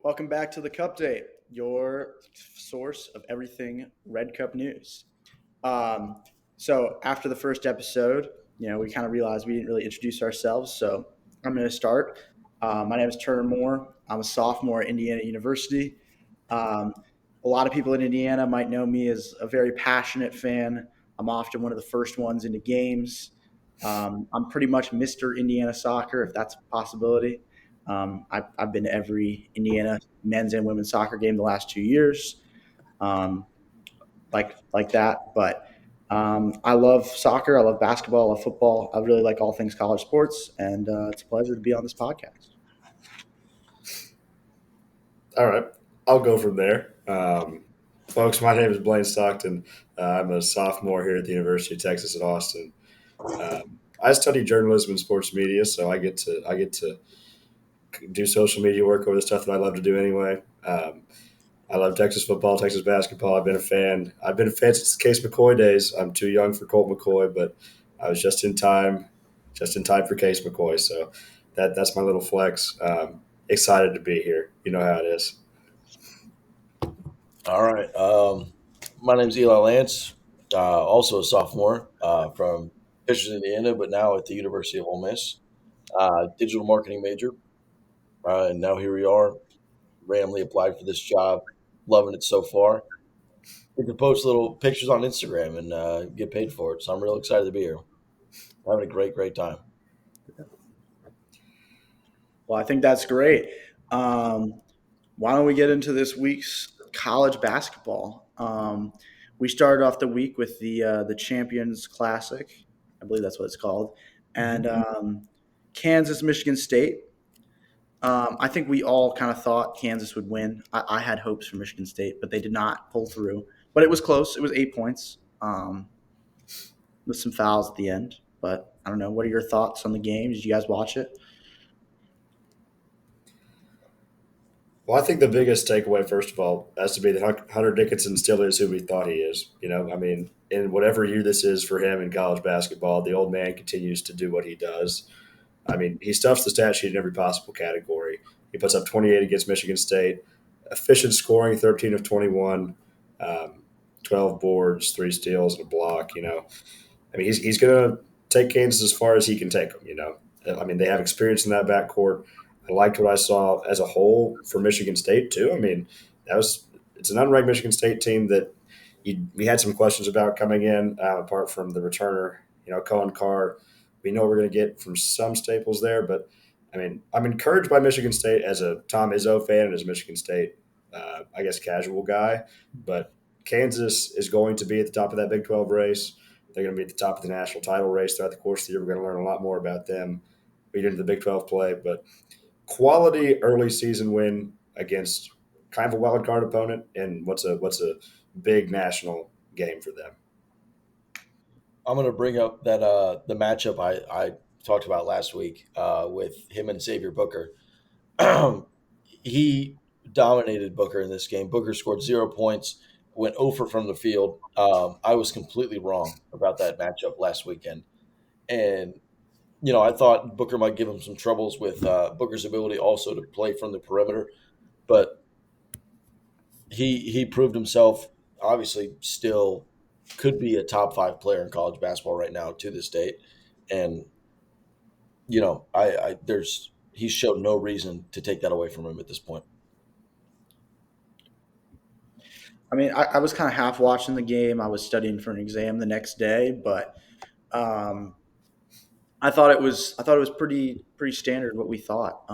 Welcome back to the Cupdate, your source of everything Red Cup news. So after the first episode, we kind of realized we didn't really introduce ourselves. So I'm going to start. My name is Turner Moore. I'm a sophomore at Indiana University. Um, a lot of people in Indiana might know me as a very passionate fan. I'm often one of the first ones into games. I'm pretty much Mr. Indiana soccer, if that's a possibility. I've been to every Indiana men's and women's soccer game the last 2 years, um, like that. But I love soccer. I love basketball. I love football. I really like all things college sports, and it's a pleasure to be on this podcast. All right, I'll go from there. Folks, my name is Blaine Stockton. I'm a sophomore here at the University of Texas at Austin. I study journalism and sports media, so I get to do social media work over the stuff that I love to do anyway. I love Texas football, Texas basketball. I've been a fan. I've been a fan since the Case McCoy days. I'm too young for Colt McCoy, but I was just in time for Case McCoy. So that's my little flex. Excited to be here. You know how it is. All right. My name's Eli Lance, also a sophomore from Fishers, Indiana, but now at the University of Ole Miss. Digital marketing major. And now here we are. Randomly applied for this job. Loving it so far. Get to post little pictures on Instagram and get paid for it. So I'm real excited to be here. Having a great time. Well, I think that's great. Um, why don't we get into this week's college basketball? We started off the week with the Champions Classic, I believe that's what it's called, and Kansas Michigan State. I think we all kind of thought Kansas would win. I had hopes for Michigan State, but they did not pull through. But it was close. It was 8 points with some fouls at the end. But I don't know. What are your thoughts on the game? Did you guys watch it? Well, I think the biggest takeaway, first of all, has to be that Hunter Dickinson still is who we thought he is. I mean, in whatever year this is for him in college basketball, the old man continues to do what he does. I mean, he stuffs the stat sheet in every possible category. He puts up 28 against Michigan State, efficient scoring, 13 of 21, um, 12 boards, 3 steals, and a block. I mean, he's going to take Kansas as far as he can take them. I mean, they have experience in that backcourt. I liked what I saw as a whole for Michigan State too. I mean, it's an unranked Michigan State team that we had some questions about coming in, apart from the returner, Cohen Carr. We know we're going to get from some staples there, but I mean, I'm encouraged by Michigan State as a Tom Izzo fan and as a Michigan State, I guess, casual guy. But Kansas is going to be at the top of that Big 12 race. They're going to be at the top of the national title race throughout the course of the year. We're going to learn a lot more about them. We get into the Big 12 play, but quality early season win against kind of a wild card opponent and what's a big national game for them. I'm going to bring up that the matchup I talked about last week with him and Xavier Booker. He dominated Booker in this game. Booker scored 0 points, went over from the field. I was completely wrong about that matchup last weekend. And, I thought Booker might give him some troubles with Booker's ability also to play from the perimeter. But he proved himself, obviously, still could be a top five player in college basketball right now to this date. And, he's showed no reason to take that away from him at this point. I mean, I was kind of half watching the game. I was studying for an exam the next day, but um, I thought it was pretty standard what we thought.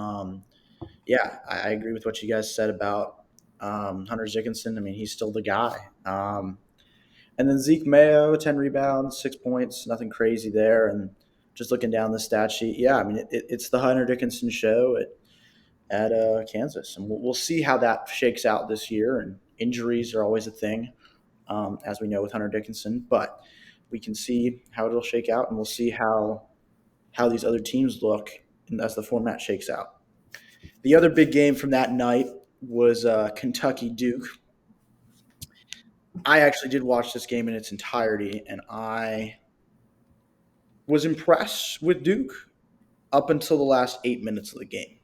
Yeah, I agree with what you guys said about Hunter Dickinson. I mean, he's still the guy. And then Zeke Mayo, 10 rebounds, 6 points, nothing crazy there. And just looking down the stat sheet, yeah, I mean, it's the Hunter Dickinson show at Kansas, and we'll see how that shakes out this year. And injuries are always a thing, as we know with Hunter Dickinson, but we can see how it'll shake out, and we'll see how these other teams look as the format shakes out. The other big game from that night was Kentucky Duke. I actually did watch this game in its entirety, and I was impressed with Duke up until the last 8 minutes of the game.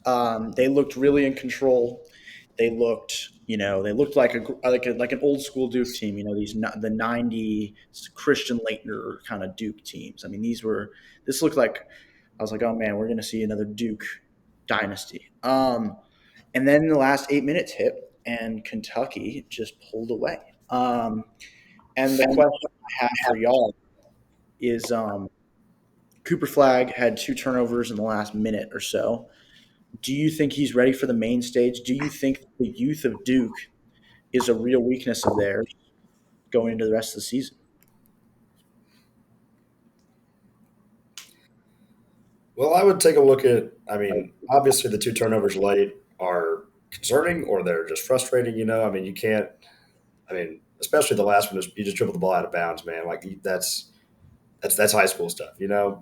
They looked really in control. They looked like an old school Duke team. The '90s Christian Laettner kind of Duke teams. I mean, this looked like I was like, oh man, we're going to see another Duke dynasty. And then the last 8 minutes hit, and Kentucky just pulled away. And the question I have for y'all is, Cooper Flag had two turnovers in the last minute or so. Do you think he's ready for the main stage? Do you think the youth of Duke is a real weakness of theirs going into the rest of the season? Well, I would take a look at. I mean, obviously the two turnovers late are concerning, or they're just frustrating. I mean, you can't. I mean, especially the last one is you just dribble the ball out of bounds, man. Like that's high school stuff.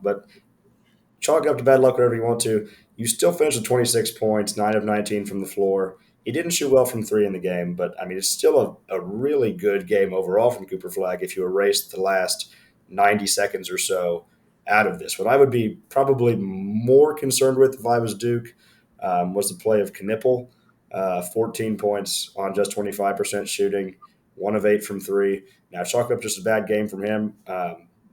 But chalk it up to bad luck, whatever you want to. You still finished with 26 points, 9 of 19 from the floor. He didn't shoot well from three in the game, but I mean, it's still a really good game overall from Cooper Flag if you erase the last 90 seconds or so out of this. What I would be probably more concerned with if I was Duke was the play of Knipple. 14 points on just 25% shooting, 1 of 8 from three. Now, chalk it up just a bad game from him,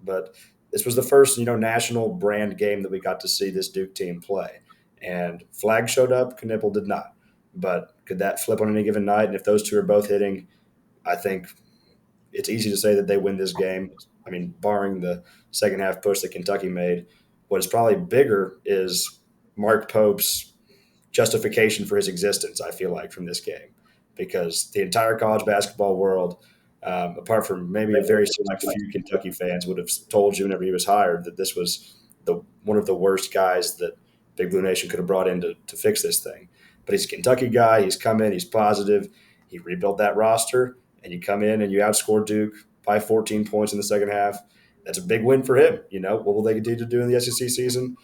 but this was the first, national brand game that we got to see this Duke team play. And Flag showed up, Knipple did not. But could that flip on any given night? And if those two are both hitting, I think it's easy to say that they win this game. I mean, barring the second half push that Kentucky made. What is probably bigger is Mark Pope's justification for his existence, I feel like, from this game. Because the entire college basketball world, apart from maybe a very select few Kentucky fans, would have told you whenever he was hired that this was one of the worst guys that Big Blue Nation could have brought in to fix this thing. But he's a Kentucky guy. He's come in. He's positive. He rebuilt that roster, and you come in and you outscore Duke by 14 points in the second half. That's a big win for him. What will they continue to do in the SEC season?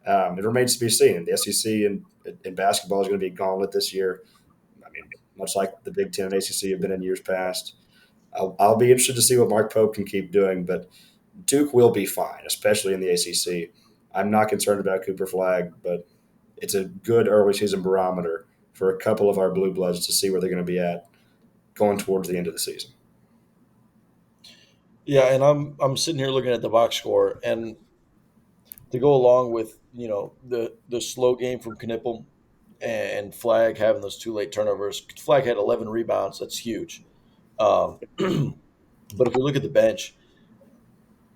It remains to be seen. The SEC in basketball is going to be a gauntlet this year. I mean, much like the Big Ten and ACC have been in years past. I'll be interested to see what Mark Pope can keep doing, but Duke will be fine, especially in the ACC. I'm not concerned about Cooper Flag, but it's a good early season barometer for a couple of our blue bloods to see where they're going to be at going towards the end of the season. Yeah, and I'm sitting here looking at the box score, and to go along with the slow game from Knipple and Flag having those two late turnovers. Flag had 11 rebounds. That's huge. But if we look at the bench,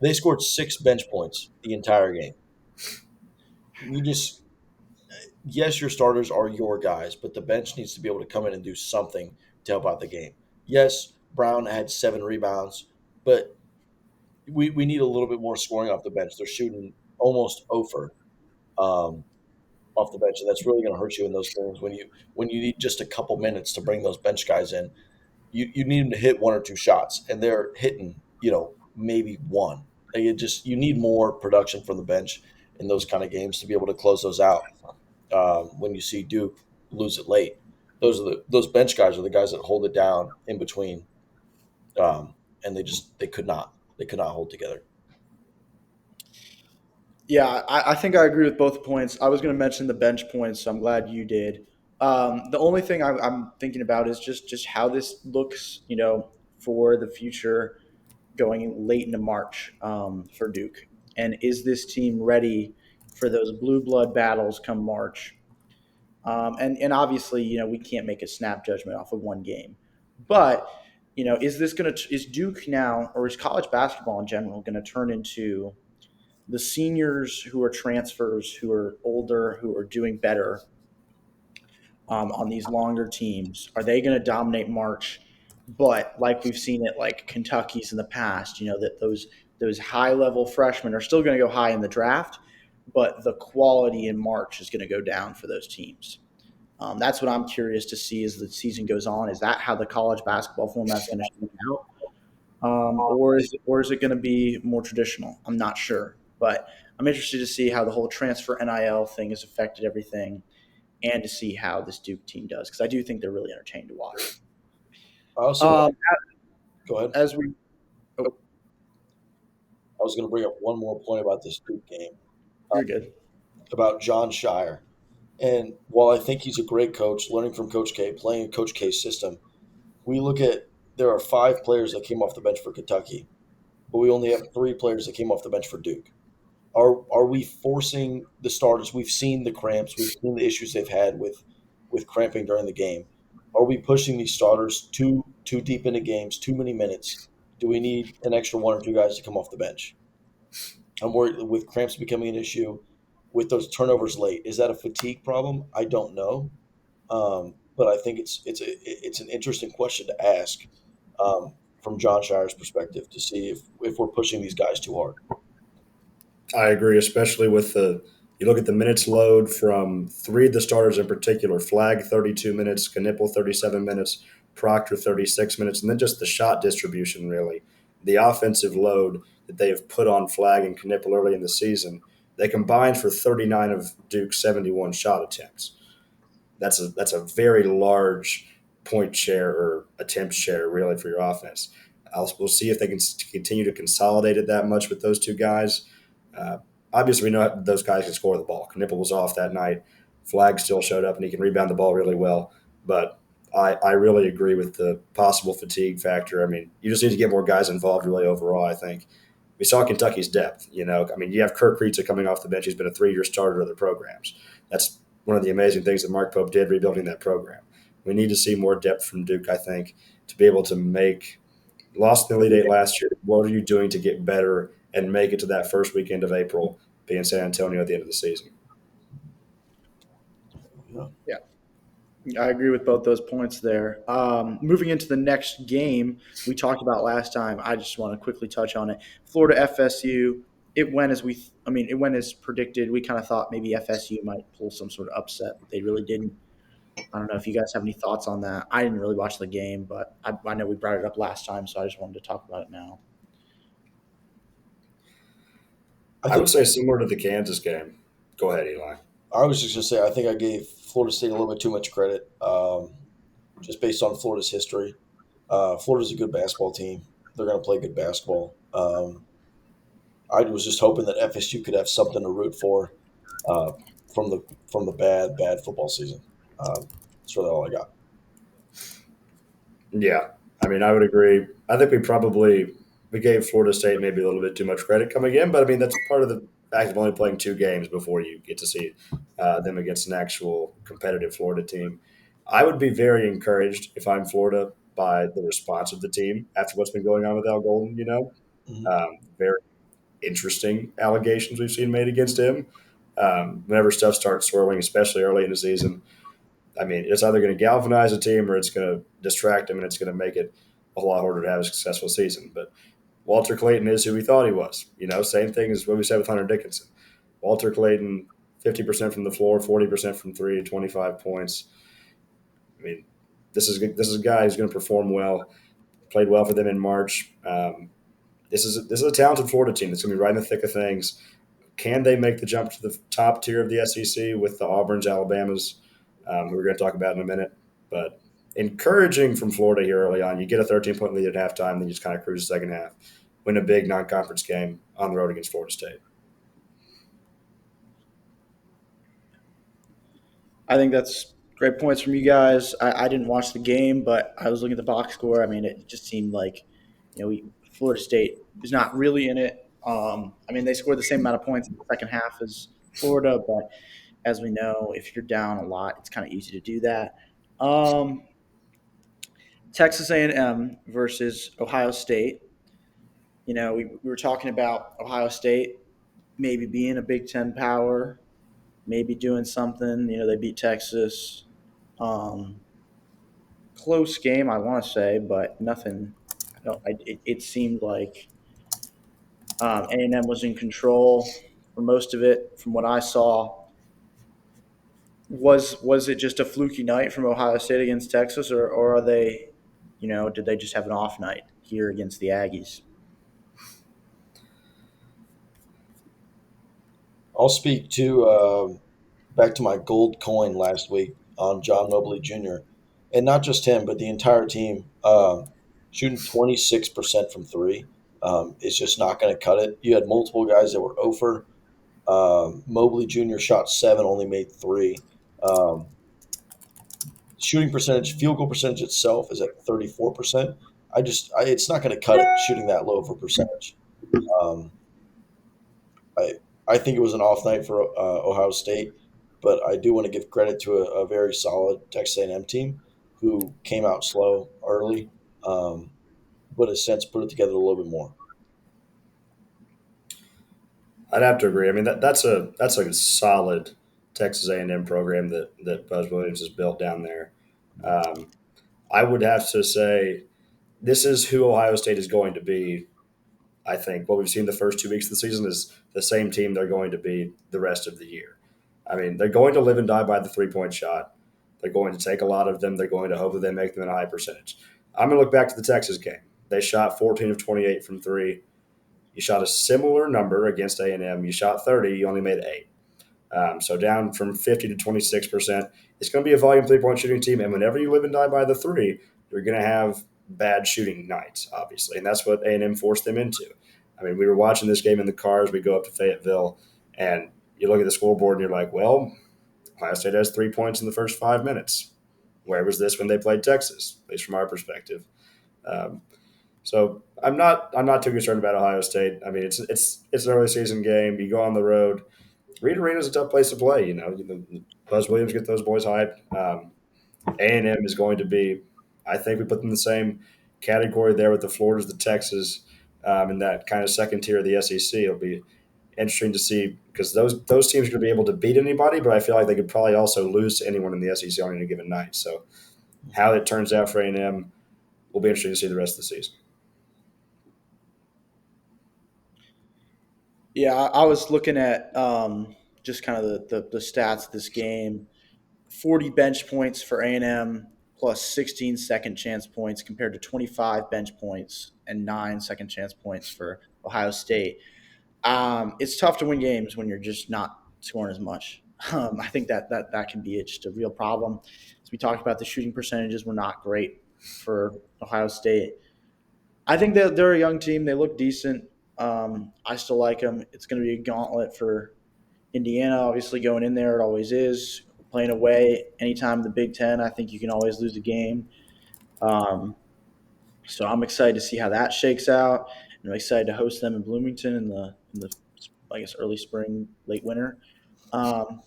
they scored 6 bench points the entire game. You just yes, your starters are your guys, but the bench needs to be able to come in and do something to help out the game. Yes, Brown had 7 rebounds, but we need a little bit more scoring off the bench. They're shooting almost over off the bench, and that's really going to hurt you in those games when you need just a couple minutes to bring those bench guys in. You need them to hit one or two shots, and they're hitting maybe one. Like you need more production from the bench in those kind of games to be able to close those out. When you see Duke lose it late, those bench guys are the guys that hold it down in between, and they could not hold together. Yeah, I think I agree with both points. I was going to mention the bench points, so I'm glad you did. The only thing I'm thinking about is just how this looks, for the future going late into March for Duke. And is this team ready for those blue blood battles come March? And obviously, we can't make a snap judgment off of one game. But, is Duke now, or is college basketball in general, going to turn into the seniors who are transfers, who are older, who are doing better on these longer teams? Are they going to dominate March? But like we've seen it, like Kentucky's in the past, that those high level freshmen are still going to go high in the draft, but the quality in March is going to go down for those teams. That's what I'm curious to see as the season goes on. Is that how the college basketball format is going to shake out? Or is it going to be more traditional? I'm not sure, but I'm interested to see how the whole transfer NIL thing has affected everything, and to see how this Duke team does, because I do think they're really entertaining to watch. I also Um, go ahead. as we, oh, I was going to bring up one more point about this Duke game, you're good. about John Shire. And while I think he's a great coach, learning from Coach K, playing in Coach K's system, we look at there are 5 players that came off the bench for Kentucky, but we only have 3 players that came off the bench for Duke. Are we forcing the starters? We've seen the cramps, we've seen the issues they've had with cramping during the game. Are we pushing these starters too deep into games, too many minutes? Do we need an extra 1 or 2 guys to come off the bench? I'm worried with cramps becoming an issue, with those turnovers late. Is that a fatigue problem? I don't know, but I think it's an interesting question to ask from John Shire's perspective to see if we're pushing these guys too hard. I agree, especially with you look at the minutes load from three of the starters in particular: Flag 32 minutes, Knipple 37 minutes, Proctor 36 minutes, and then just the shot distribution. Really, the offensive load that they have put on Flag and Knipple early in the season, they combined for 39 of Duke's 71 shot attempts. That's a very large point share or attempt share really for your offense. We'll see if they can continue to consolidate it that much with those two guys. Uh, Obviously, we know those guys can score the ball. Knipple was off that night. Flag still showed up and he can rebound the ball really well. But I really agree with the possible fatigue factor. I mean, you just need to get more guys involved really overall, I think. We saw Kentucky's depth. I mean, you have Kirk Creetza coming off the bench. He's been a 3-year starter of their programs. That's one of the amazing things that Mark Pope did rebuilding that program. We need to see more depth from Duke, I think, to be able to make lost in the Elite Eight last year. What are you doing to get better and make it to that first weekend of April, be in San Antonio at the end of the season? Yeah. Yeah. I agree with both those points there. Moving into the next game we talked about last time, I just want to quickly touch on it. Florida FSU. It went as predicted. We kind of thought maybe FSU might pull some sort of upset, but they really didn't. I don't know if you guys have any thoughts on that. I didn't really watch the game, but I know we brought it up last time, so I just wanted to talk about it now. I I would think say similar to the Kansas game. Go ahead, Eli. I was just going to say I think I gave Florida State a little bit too much credit, just based on Florida's history. Florida's a good basketball team. They're going to play good basketball. I was just hoping that FSU could have something to root for uh, from the bad football season. That's really all I got. Yeah, I mean, I would agree. I think we gave Florida State maybe a little bit too much credit coming in, but I mean that's part of the fact of only playing 2 games before you get to see them against an actual competitive Florida team. I would be very encouraged if I'm Florida by the response of the team after what's been going on with Al Golden. Mhm. Very interesting allegations we've seen made against him. Whenever stuff starts swirling, especially early in the season, I mean, it's either going to galvanize a team or it's going to distract him and it's going to make it a whole lot harder to have a successful season. But Walter Clayton is who we thought he was. Same thing as what we said with Hunter Dickinson. Walter Clayton, 50% from the floor, 40% from three, 25 points. I mean, this is a guy who's going to perform well. Played well for them in March. This is a talented Florida team that's going to be right in the thick of things. Can they make the jump to the top tier of the SEC with the Auburns, Alabamas, who we're going to talk about in a minute? But encouraging from Florida here early on. You get a 13-point lead at halftime, then you just kind of cruise the second half. Win a big non-conference game on the road against Florida State. I think that's great points from you guys. I didn't watch the game, but I was looking at the box score. I mean, it just seemed like, Florida State is not really in it. They scored the same amount of points in the second half as Florida, but as we know, if you're down a lot, it's kind of easy to do that. Um, Texas A&M versus Ohio State. We were talking about Ohio State maybe being a Big Ten power, maybe doing something. They beat Texas. Um, Close game, I want to say, but nothing. I don't. It seemed like A&M was in control for most of it, from what I saw. Was it just a fluky night from Ohio State against Texas, or are they, did they just have an off night here against the Aggies? I'll speak to back to my gold coin last week on John Mobley Jr. And not just him, but the entire team shooting 26% from three is just not going to cut it. You had multiple guys that were over. Mobley Jr. shot 7, only made 3. Um, Shooting percentage, field goal percentage itself is at 34%. It's not going to cut it shooting that low of a percentage. Um, I, I think it was an off night for Ohio State, but I do want to give credit to a very solid Texas A&M team who came out slow early, um, but has since put it together a little bit more. I'd have to agree. I mean, that's a solid Texas A&M program that Buzz Williams has built down there. Um, I would have to say this is who Ohio State is going to be. I think what we've seen the first 2 weeks of the season is the same team they're going to be the rest of the year. I mean, they're going to live and die by the 3-point shot. They're going to take a lot of them. They're going to hope that they make them in a high percentage. I'm going to look back to the Texas game. They shot 14 of 28 from three. You shot a similar number against A&M. You shot 30. You only made 8. So down from 50 to 26%. It's going to be a volume 3-point shooting team. And whenever you live and die by the three, you're going to have bad shooting nights, obviously. And that's what A&M forced them into. I mean, we were watching this game in the cars. We go up to Fayetteville, and you look at the scoreboard, and you're like, well, Ohio State has 3 points in the first 5 minutes. Where was this when they played Texas, at least from our perspective? Um, so I'm not too concerned about Ohio State. I mean, it's an early season game. You go on the road. Reed Arena is a tough place to play. Buzz Williams get those boys hyped. A&M is going to be. I think we put them in the same category there with the Floridas, the Texas, in that kind of second tier of the SEC. It'll be interesting to see because those teams are going to be able to beat anybody, but I feel like they could probably also lose to anyone in the SEC on any given night. So how it turns out for A&M will be interesting to see the rest of the season. Yeah, I was looking at just kind of the stats of this game. 40 bench points for A&M plus 16 second chance points compared to 25 bench points and 9 second chance points for Ohio State. It's tough to win games when you're just not scoring as much. I think that can be just a real problem. As we talked about, the shooting percentages were not great for Ohio State. I think that they're a young team. They look decent. I still like them. It's going to be a gauntlet for Indiana, obviously going in there. It always is. Playing away anytime in the Big Ten, I think you can always lose a game. Um, so I'm excited to see how that shakes out. And I'm excited to host them in Bloomington in the I guess early spring, late winter. Um,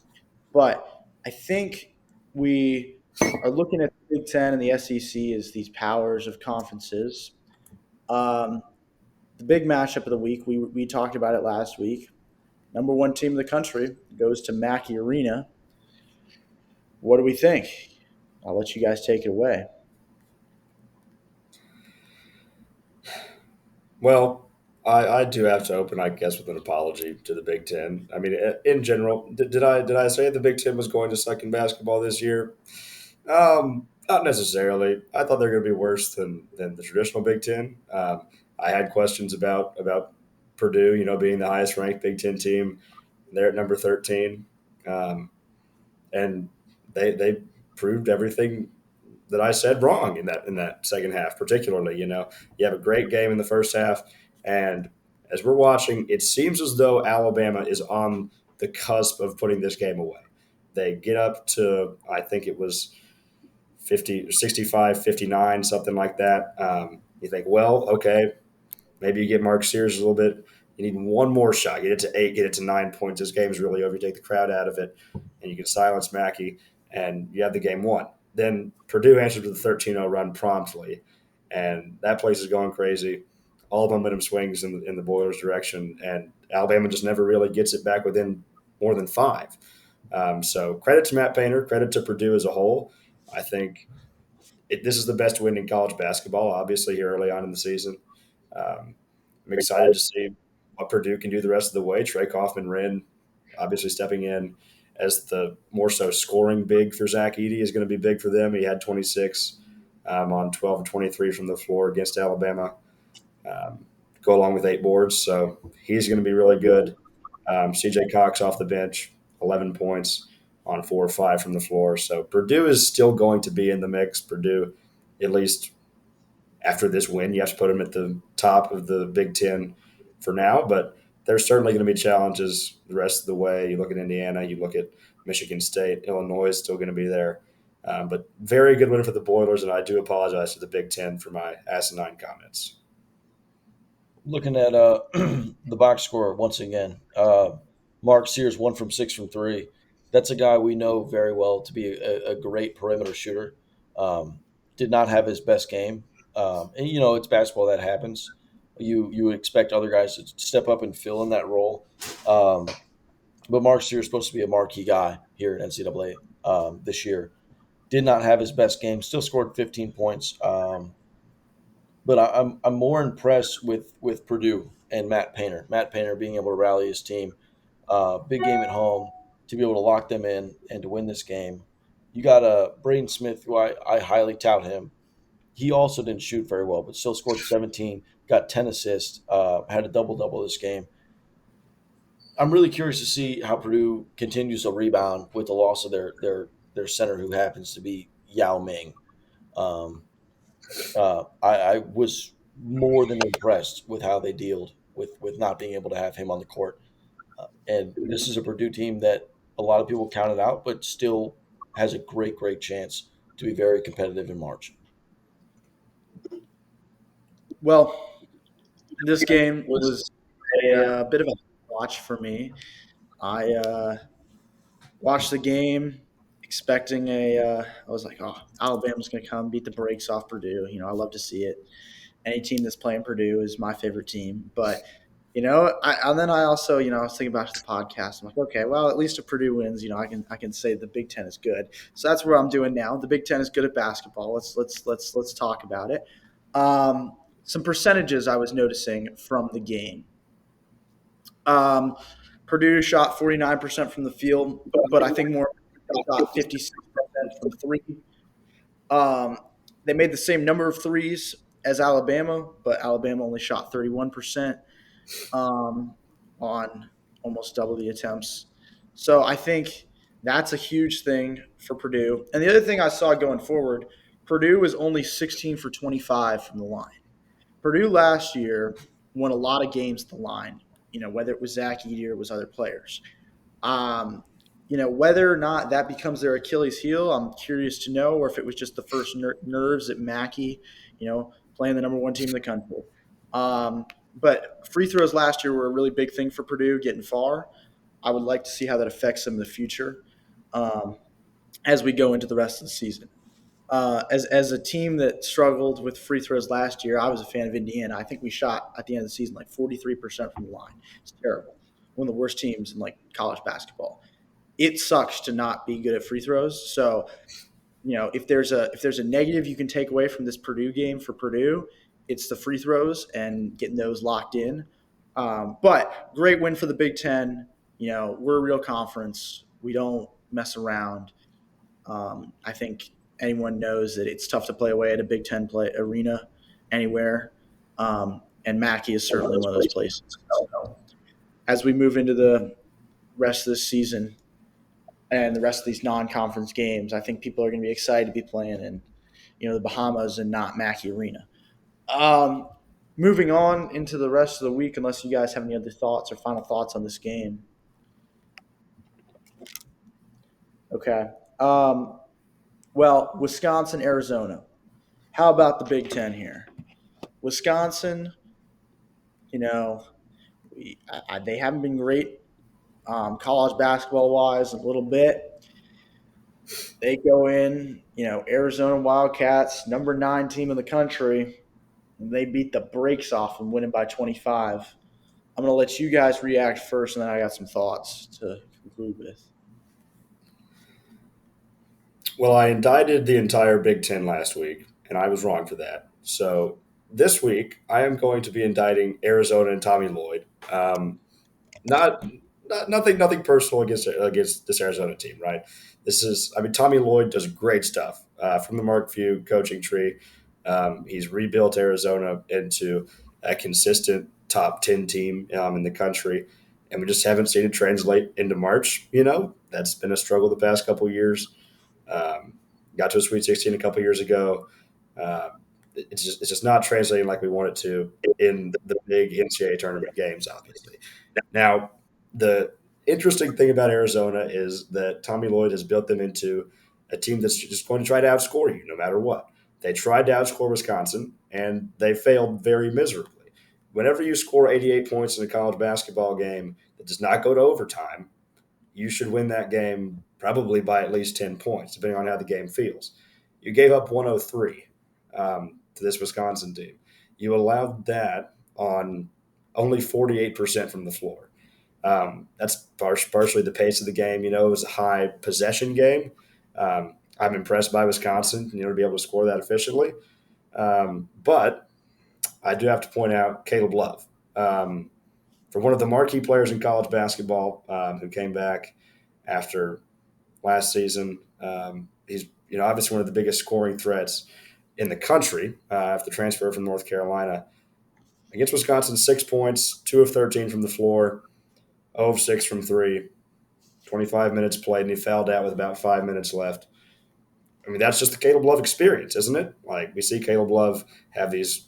but I think we are looking at the Big Ten and the SEC as these powers of conferences. Um, the big matchup of the week, we talked about it last week. Number one team in the country goes to Mackey Arena. What do we think? I'll let you guys take it away. Well, I do have to open, I guess, with an apology to the Big Ten. I mean, in general, did I say the Big Ten was going to suck in basketball this year? Not necessarily. I thought they were going to be worse than the traditional Big Ten. I had questions about Purdue, being the highest ranked Big Ten team. They're at number 13, um, and they proved everything that I said wrong in that second half, particularly. You have a great game in the first half, and as we're watching, it seems as though Alabama is on the cusp of putting this game away. They get up to, I think it was 50, 65, 59, something like that. You think, well, okay, maybe you get Mark Sears a little bit. You need one more shot. Get it to 8, get it to 9 points. This game is really over. You take the crowd out of it, and you can silence Mackey, and you have the game won. Then Purdue answers with a 13-0 run promptly, and that place is going crazy. All momentum swings in the Boilers' direction, and Alabama just never really gets it back within more than 5. So credit to Matt Painter, credit to Purdue as a whole. I think this is the best win in college basketball, obviously, here early on in the season. Um, I'm excited to see what Purdue can do the rest of the way. Trey Kaufman-Renn obviously stepping in as the more so scoring big for Zach Edey is going to be big for them. He had 26 on 12 and 23 from the floor against Alabama, um, go along with 8 boards. So he's going to be really good. CJ Cox off the bench, 11 points on 4 or 5 from the floor. So Purdue is still going to be in the mix. Purdue, at least after this win, you have to put them at the top of the Big Ten for now, but there's certainly going to be challenges the rest of the way. You look at Indiana, you look at Michigan State, Illinois is still going to be there. But very good win for the Boilers, and I do apologize to the Big Ten for my asinine comments. Looking at the box score once again, Mark Sears 1 from 6 from three. That's a guy we know very well to be a great perimeter shooter. Did not have his best game, and it's basketball, that happens. You would expect other guys to step up and fill in that role, but Mark Sears is supposed to be a marquee guy here at NCAA this year. Did not have his best game. Still scored 15 points. But I'm more impressed with Purdue and Matt Painter. Matt Painter being able to rally his team, big game at home, to be able to lock them in and to win this game. You got Braden Smith, who I highly tout him. He also didn't shoot very well, but still scored 17, got 10 assists, had a double this game. I'm really curious to see how Purdue continues to rebound with the loss of their center, who happens to be Yao Ming. Um, I was more than impressed with how they dealt with not being able to have him on the court. And this is a Purdue team that a lot of people counted out, but still has a great chance to be very competitive in March. Well, this game was a bit of a watch for me. I watched the game expecting I was like, oh, Alabama's going to come beat the brakes off Purdue. I love to see it. Any team that's playing Purdue is my favorite team. But, and then I also, I was thinking about the podcast. I'm like, okay, well, at least if Purdue wins, I can say the Big Ten is good. So that's what I'm doing now. The Big Ten is good at basketball. Let's talk about it. Some percentages I was noticing from the game. Um, Purdue shot 49% from the field, but I think more shot 56% from three. Um, they made the same number of threes as Alabama, but Alabama only shot 31% on almost double the attempts. So I think that's a huge thing for Purdue. And the other thing I saw going forward, Purdue was only 16 for 25 from the line. Purdue last year won a lot of games at the line, whether it was Zach Edey or it was other players. Whether or not that becomes their Achilles heel, I'm curious to know, or if it was just the first nerves at Mackey, playing the number one team in the country. But free throws last year were a really big thing for Purdue, getting far. I would like to see how that affects them in the future as we go into the rest of the season. As a team that struggled with free throws last year, I was a fan of Indiana. I think we shot at the end of the season like 43% from the line. It's terrible. One of the worst teams in like college basketball. It sucks to not be good at free throws. So, if there's a negative you can take away from this Purdue game for Purdue, it's the free throws and getting those locked in. But great win for the Big Ten. We're a real conference. We don't mess around. I think anyone knows that it's tough to play away at a Big Ten play arena anywhere. And Mackey is certainly one of those places. So, as we move into the rest of this season and the rest of these non-conference games, I think people are going to be excited to be playing in, the Bahamas and not Mackey Arena. Moving on into the rest of the week, unless you guys have any other thoughts or final thoughts on this game. Okay. Well, Wisconsin, Arizona. How about the Big Ten here? Wisconsin, they haven't been great college basketball-wise a little bit. They go in, Arizona Wildcats, number 9 team in the country, and they beat the brakes off and winning by 25. I'm going to let you guys react first, and then I got some thoughts to conclude with. Well, I indicted the entire Big Ten last week, and I was wrong for that. So this week, I am going to be indicting Arizona and Tommy Lloyd. Not nothing personal against this Arizona team, right? Tommy Lloyd does great stuff from the Mark Few coaching tree. He's rebuilt Arizona into a consistent top 10 team in the country, and we just haven't seen it translate into March. That's been a struggle the past couple of years. Got to a Sweet 16 a couple of years ago. It's just not translating like we want it to in the big NCAA tournament games, obviously. Now, the interesting thing about Arizona is that Tommy Lloyd has built them into a team that's just going to try to outscore you no matter what. They tried to outscore Wisconsin, and they failed very miserably. Whenever you score 88 points in a college basketball game that does not go to overtime, you should win that game probably by at least 10 points, depending on how the game feels. You gave up 103 to this Wisconsin team. You allowed that on only 48% from the floor. That's partially the pace of the game. It was a high possession game. I'm impressed by Wisconsin, to be able to score that efficiently. But I do have to point out Caleb Love. For one of the marquee players in college basketball who came back after last season. He's obviously one of the biggest scoring threats in the country after transfer from North Carolina. Against Wisconsin, 6 points, 2 of 13 from the floor, 0 of 6 from 3, 25 minutes played, and he fouled out with about 5 minutes left. I mean, that's just the Caleb Love experience, isn't it? Like, we see Caleb Love have these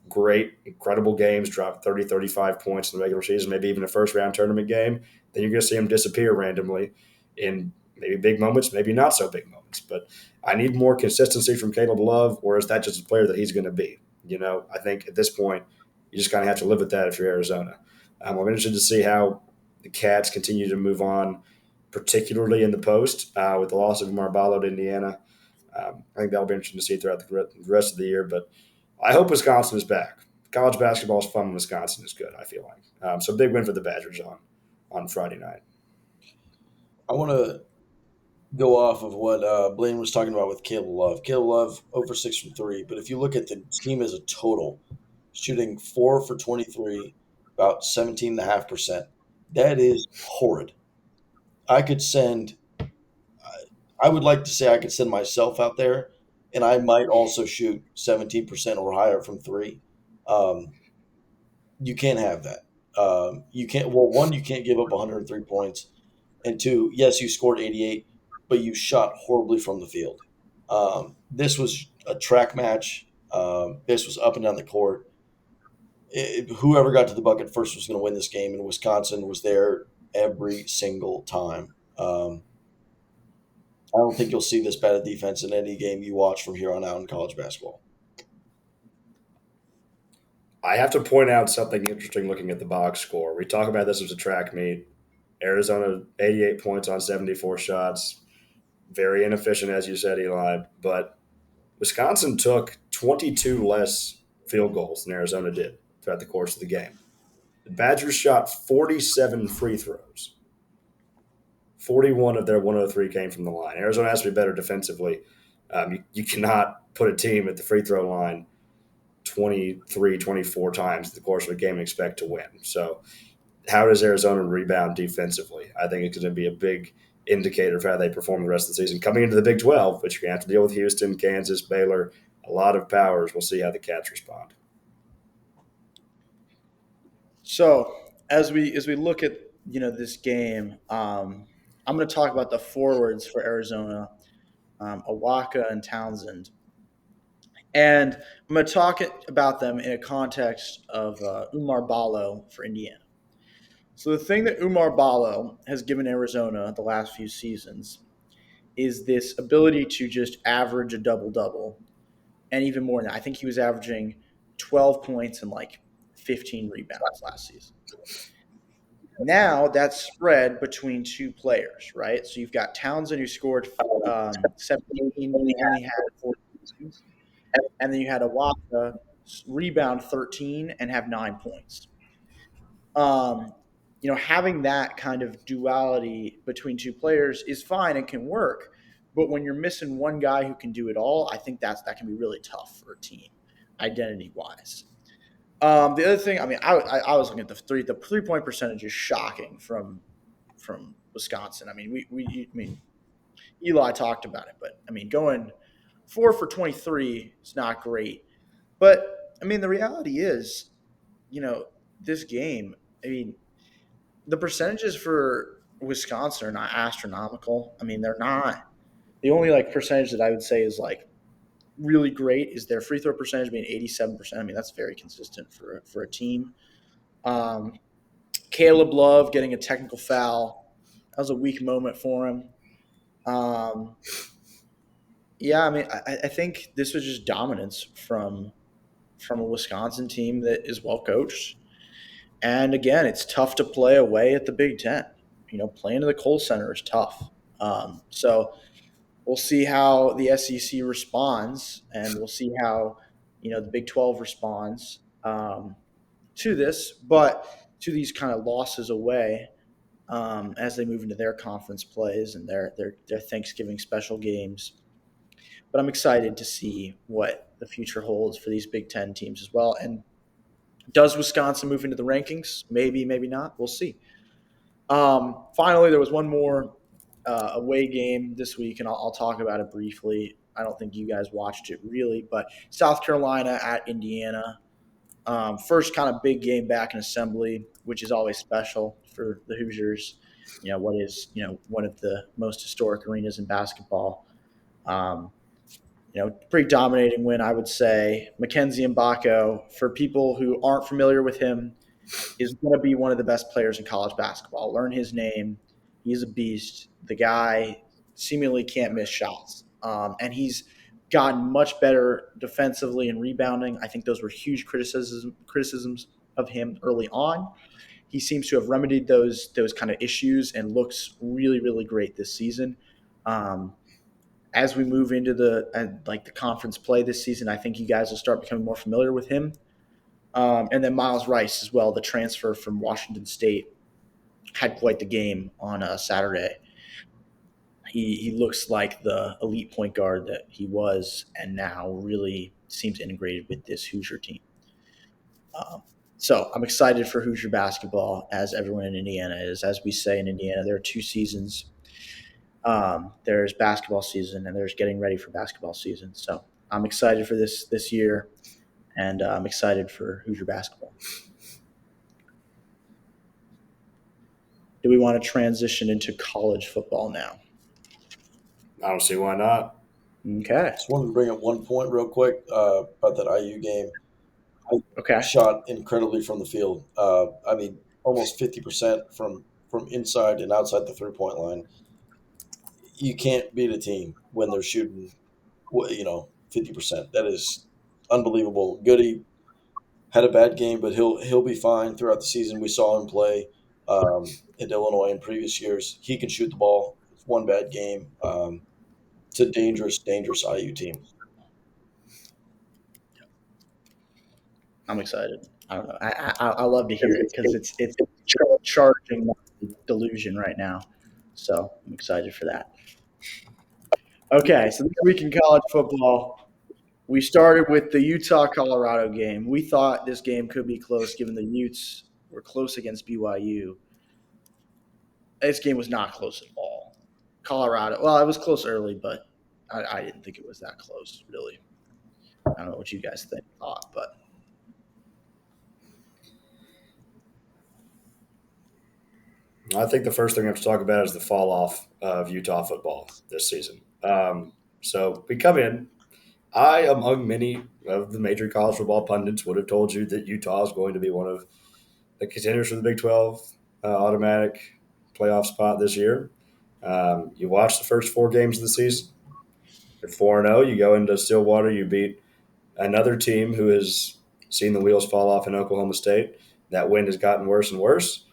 great, incredible games, drop 30, 35 points in the regular season, maybe even a first-round tournament game. Then you're going to see him disappear randomly in maybe big moments, maybe not so big moments. But I need more consistency from Caleb Love, or is that just a player that he's going to be? I think at this point, you just kind of have to live with that if you're Arizona. I'm interested to see how the Cats continue to move on, particularly in the post with the loss of Marbalo to Indiana. I think that'll be interesting to see throughout the rest of the year. But I hope Wisconsin is back. College basketball is fun when Wisconsin is good, I feel like. So big win for the Badgers on Friday night. I want to go off of what Blaine was talking about with Caleb Love. Caleb Love over 6 from 3, but if you look at the team as a total, shooting 4 for 23, about 17.5%. That is horrid. I could send. I would like to say I could send myself out there, and I might also shoot 17% or higher from three. Um, you can't have that. You can't. Well, one, you can't give up 103 points, and two, yes, you scored 88, but you shot horribly from the field. This was a track match. This was up and down the court. Whoever got to the bucket first was going to win this game, and Wisconsin was there every single time. I don't think you'll see this bad a defense in any game you watch from here on out in college basketball. I have to point out something interesting looking at the box score. We talk about this as a track meet. Arizona, 88 points on 74 shots. Very inefficient, as you said, Eli. But Wisconsin took 22 less field goals than Arizona did throughout the course of the game. The Badgers shot 47 free throws. 41 of their 103 came from the line. Arizona has to be better defensively. You cannot put a team at the free throw line 23, 24 times in the course of a game and expect to win. So how does Arizona rebound defensively? I think it's going to be a big indicator of how they perform the rest of the season. Coming into the Big 12, which you're going to have to deal with Houston, Kansas, Baylor, a lot of powers. We'll see how the Cats respond. So as we look at this game, I'm going to talk about the forwards for Arizona, Awaka and Townsend, and I'm going to talk about them in a context of Umar Ballo for Indiana. So the thing that Umar Ballo has given Arizona the last few seasons is this ability to just average a double-double, and even more than that. I think he was averaging 12 points and like 15 rebounds last season. Now that's spread between two players, right? So you've got Townsend who scored 17 and only had 4 points, and then you had Awaka rebound 13 and have 9 points. Having that kind of duality between two players is fine and can work. But when you're missing one guy who can do it all, I think that can be really tough for a team, identity-wise. The other thing, I was looking at the 3-point percentage is shocking from Wisconsin. I mean, Eli talked about it, but going 4 for 23 is not great. But the reality is, this game. The percentages for Wisconsin are not astronomical. They're not. The only percentage that I would say is really great is their free throw percentage being 87%. That's very consistent for a team. Caleb Love getting a technical foul That was a weak moment for him. Um, yeah, I mean, I think this was just dominance from a Wisconsin team that is well coached. And again, it's tough to play away at the Big Ten. Playing in the Kohl Center is tough. So we'll see how the SEC responds, and we'll see how the Big 12 responds to this, but to these kind of losses away as they move into their conference plays and their Thanksgiving special games. But I'm excited to see what the future holds for these Big Ten teams as well. And does Wisconsin move into the rankings? Maybe, maybe not. We'll see. Finally, there was one more away game this week, and I'll talk about it briefly. I don't think you guys watched it really, but South Carolina at Indiana. First kind of big game back in Assembly, which is always special for the Hoosiers. What is one of the most historic arenas in basketball. Um, Pretty dominating win, I would say. Mackenzie Mbako, for people who aren't familiar with him, is going to be one of the best players in college basketball. Learn his name. He's a beast. The guy seemingly can't miss shots. And he's gotten much better defensively and rebounding. I think those were huge criticisms of him early on. He seems to have remedied those kind of issues and looks really, really great this season. As we move into the conference play this season, I think you guys will start becoming more familiar with him. And then Miles Rice as well, the transfer from Washington State, had quite the game on Saturday. He looks like the elite point guard that he was, and now really seems integrated with this Hoosier team. So I'm excited for Hoosier basketball, as everyone in Indiana is. As we say in Indiana, there are two seasons. There's basketball season, and there's getting ready for basketball season. So I'm excited for this year, and I'm excited for Hoosier basketball. Do we want to transition into college football now? I don't see why not. Okay. Just wanted to bring up one point real quick about that IU game. Okay. Shot incredibly from the field. I mean, almost 50% from inside and outside the 3-point line. You can't beat a team when they're shooting, 50%. That is unbelievable. Goody had a bad game, but he'll be fine throughout the season. We saw him play at Illinois in previous years. He can shoot the ball. It's one bad game. It's a dangerous, dangerous IU team. I'm excited. I don't know. I love to hear it because it's charging my delusion right now. So I'm excited for that. Okay, so this week in college football, we started with the Utah-Colorado game. We thought this game could be close given the Utes were close against BYU. This game was not close at all. Colorado, well, it was close early, but I didn't think it was that close, really. I don't know what you guys thought, but I think the first thing we have to talk about is the fall off of Utah football this season. So we come in. I, among many of the major college football pundits, would have told you that Utah is going to be one of the contenders for the Big 12 automatic playoff spot this year. You watch the first 4 games of the season. You're 4-0. You go into Stillwater. You beat another team who has seen the wheels fall off in Oklahoma State. That win has gotten worse and worse.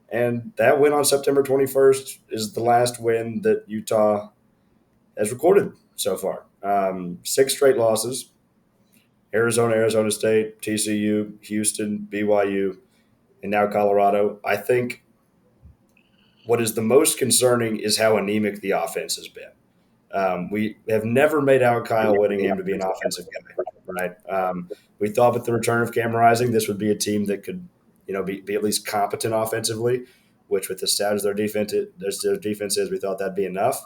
And that win on September 21st is the last win that Utah has recorded so far. 6 straight losses. Arizona, Arizona State, TCU, Houston, BYU, and now Colorado. I think what is the most concerning is how anemic the offense has been. We have never made out Kyle Whittingham to be an offensive guy, right? We thought with the return of Cam Rising, this would be a team that could, be at least competent offensively, which with the stout as their defense is, we thought that'd be enough.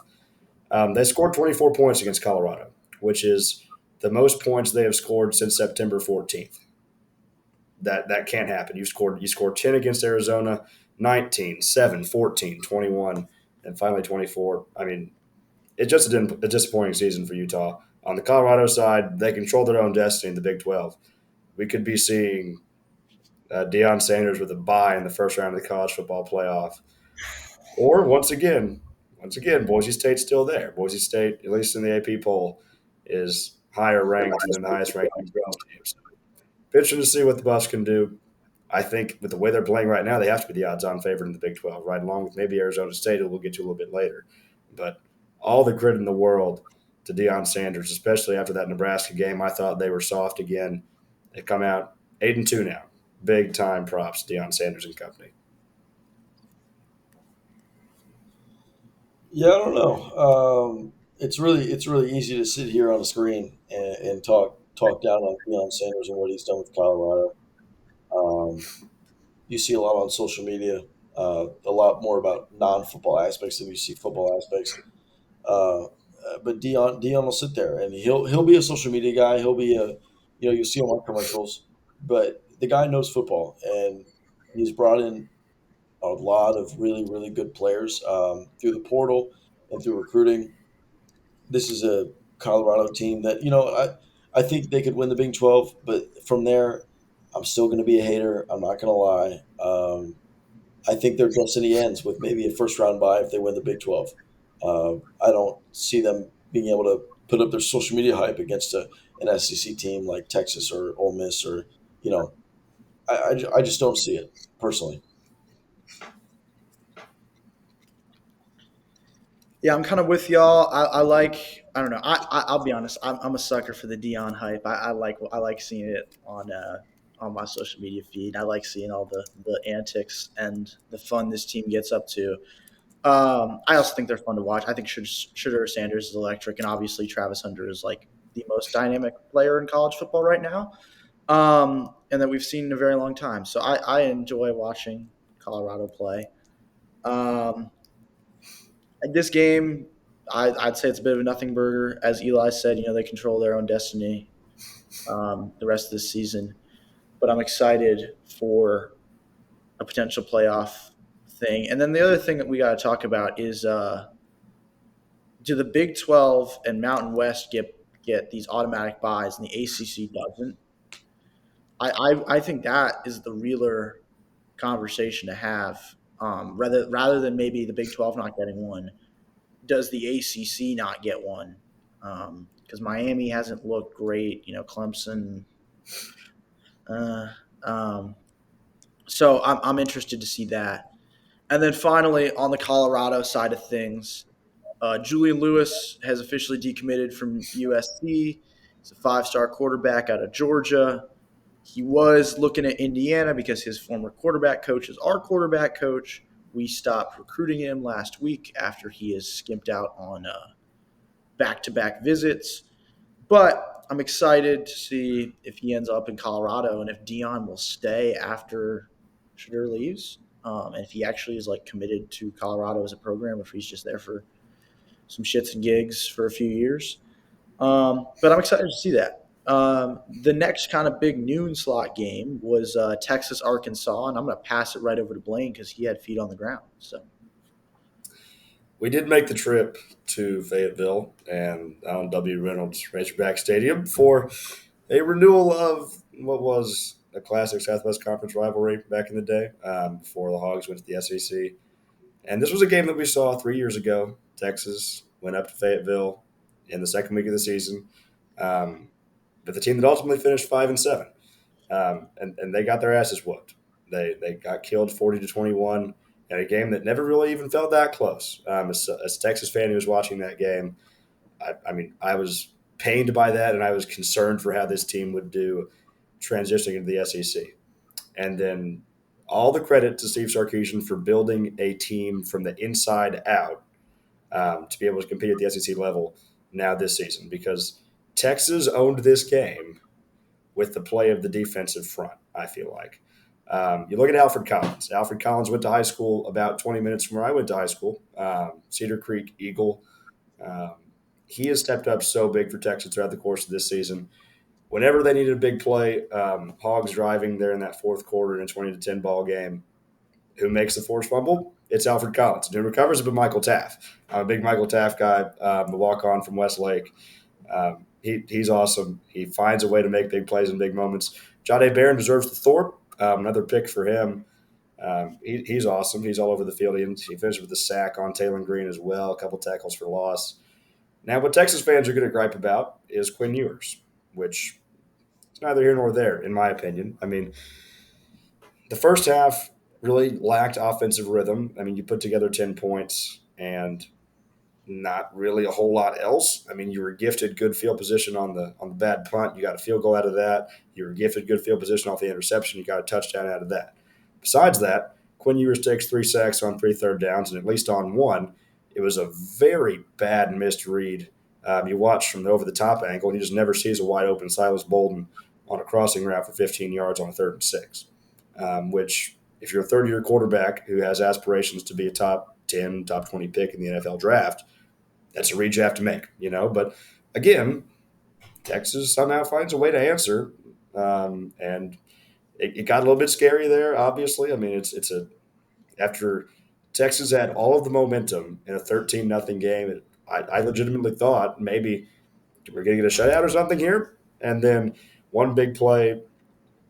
They scored 24 points against Colorado, which is the most points they have scored since September 14th. That can't happen. You scored 10 against Arizona, 19, 7, 14, 21, and finally 24. I mean, it's just a disappointing season for Utah. On the Colorado side, they control their own destiny in the Big 12. We could be seeing Deion Sanders with a bye in the first round of the college football playoff. Or once again, Boise State's still there. Boise State, at least in the AP poll, is higher ranked than the highest ranked Big 12 team. So, interesting to see what the Buffs can do. I think with the way they're playing right now, they have to be the odds-on favorite in the Big 12, right along with maybe Arizona State, who we'll get to a little bit later. But all the credit in the world to Deion Sanders, especially after that Nebraska game. I thought they were soft again. They come out 8-2 now. Big time props, Deion Sanders and company. Yeah, I don't know. It's really easy to sit here on a screen and talk down on Deion Sanders and what he's done with Colorado. Um, you see a lot on social media, a lot more about non-football aspects than you see football aspects. But Dion will sit there and he'll be a social media guy. He'll be you see him on commercials, but the guy knows football and he's brought in a lot of really good players through the portal and through recruiting. This is a Colorado team that I think they could win the Big 12, but from there, I'm still going to be a hater. I'm not going to lie. I think their destiny ends with maybe a first round bye if they win the Big 12. I don't see them being able to put up their social media hype against an SEC team like Texas or Ole Miss or you know I just don't see it personally. Yeah, I'm kind of with y'all. I like. I don't know. I'll be honest. I'm a sucker for the Dion hype. I like seeing it on my social media feed. I like seeing all the antics and the fun this team gets up to. I also think they're fun to watch. I think Shedeur Sanders is electric, and obviously Travis Hunter is like the most dynamic player in college football right now, and that we've seen in a very long time. So I enjoy watching Colorado play. Um, this game, I'd say it's a bit of a nothing burger. As Eli said, they control their own destiny the rest of the season. But I'm excited for a potential playoff thing. And then the other thing that we got to talk about is do the Big 12 and Mountain West get these automatic buys and the ACC doesn't? I think that is the realer conversation to have. Rather than maybe the Big 12 not getting one, does the ACC not get one? Because Miami hasn't looked great. Clemson. Uh, um, so I'm interested to see that. And then finally, on the Colorado side of things, Julian Lewis has officially decommitted from USC. He's a five-star quarterback out of Georgia. He was looking at Indiana because his former quarterback coach is our quarterback coach. We stopped recruiting him last week after he has skimped out on back-to-back visits. But I'm excited to see if he ends up in Colorado and if Dion will stay after Shedeur leaves, and if he actually is like committed to Colorado as a program, or if he's just there for some shits and gigs for a few years. But I'm excited to see that. The next kind of big noon slot game was Texas Arkansas, and I'm going to pass it right over to Blaine because he had feet on the ground. So We did make the trip to Fayetteville and Allen W. Reynolds Razorback Stadium for a renewal of what was a classic Southwest Conference rivalry back in the day before the Hogs went to the SEC. And this was a game that we saw 3 years ago. Texas went up to Fayetteville in the second week of the season, um, but the team that ultimately finished 5-7, and they got their asses whooped. They got killed 40-21 in a game that never really even felt that close. As a Texas fan who was watching that game, I mean, I was pained by that, and I was concerned for how this team would do transitioning into the SEC. And then all the credit to Steve Sarkisian for building a team from the inside out to be able to compete at the SEC level now this season, because Texas owned this game with the play of the defensive front, I feel like. You look at Alfred Collins. Alfred Collins went to high school about 20 minutes from where I went to high school, Cedar Creek Eagle. Um, he has stepped up so big for Texas throughout the course of this season. Whenever they needed a big play, Hogs driving there in that fourth quarter in a 20-10 ball game, who makes the forced fumble? It's Alfred Collins. And who recovers it, but Michael Taft. I'm a big Michael Taft guy, the walk-on from Westlake. He's awesome. He finds a way to make big plays in big moments. Jahdae Barron deserves the Thorpe. Another pick for him. He's awesome. He's all over the field. He finished with a sack on Taylor Green as well, a couple tackles for loss. Now, what Texas fans are going to gripe about is Quinn Ewers, which is neither here nor there, in my opinion. I mean, the first half really lacked offensive rhythm. I mean, you put together 10 points and not really a whole lot else. I mean, you were gifted good field position on the bad punt. You got a field goal out of that. You were gifted good field position off the interception. You got a touchdown out of that. Besides that, Quinn Ewers takes 3 sacks on 3 third downs, and at least on one, it was a very bad missed read. You watch from the over the top angle, and he just never sees a wide open Silas Bolden on a crossing route for 15 yards on a 3rd and 6. Which, if you're a third-year quarterback who has aspirations to be a top 10, top 20 pick in the NFL draft, that's a read you have to make, But again, Texas somehow finds a way to answer, and it got a little bit scary there. Obviously, I mean, it's a after Texas had all of the momentum in a 13-0 game. I legitimately thought maybe we're going to get a shutout or something here, and then one big play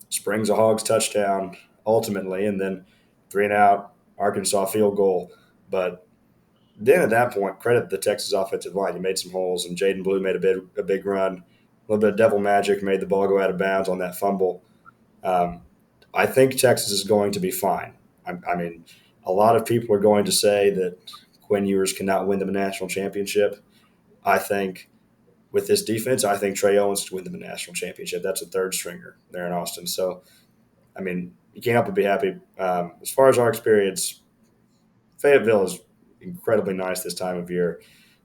springs a Hogs touchdown ultimately, and then 3-and-out Arkansas field goal, but then at that point, credit the Texas offensive line. You made some holes, and Jaden Blue made a big run. A little bit of devil magic made the ball go out of bounds on that fumble. Um, I think Texas is going to be fine. I mean, a lot of people are going to say that Quinn Ewers cannot win them a national championship. I think with this defense, I think Trey Owens to win them a national championship. That's a third stringer there in Austin. So, I mean, you can't help but be happy. As far as our experience, Fayetteville is incredibly nice this time of year.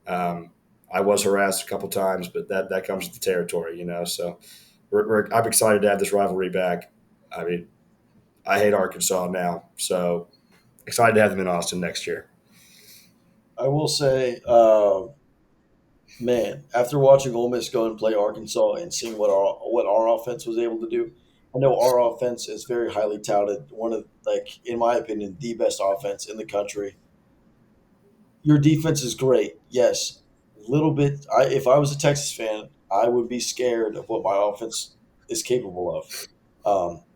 Um, I was harassed a couple times, but that comes with the territory. So I'm excited to have this rivalry back. I mean, I hate Arkansas now, so excited to have them in Austin next year. I will say, man, after watching Ole Miss go and play Arkansas and seeing what our offense was able to do, I know our offense is very highly touted. One of, like, in my opinion, the best offense in the country. Your defense is great, yes. Little bit. If I was a Texas fan, I would be scared of what my offense is capable of.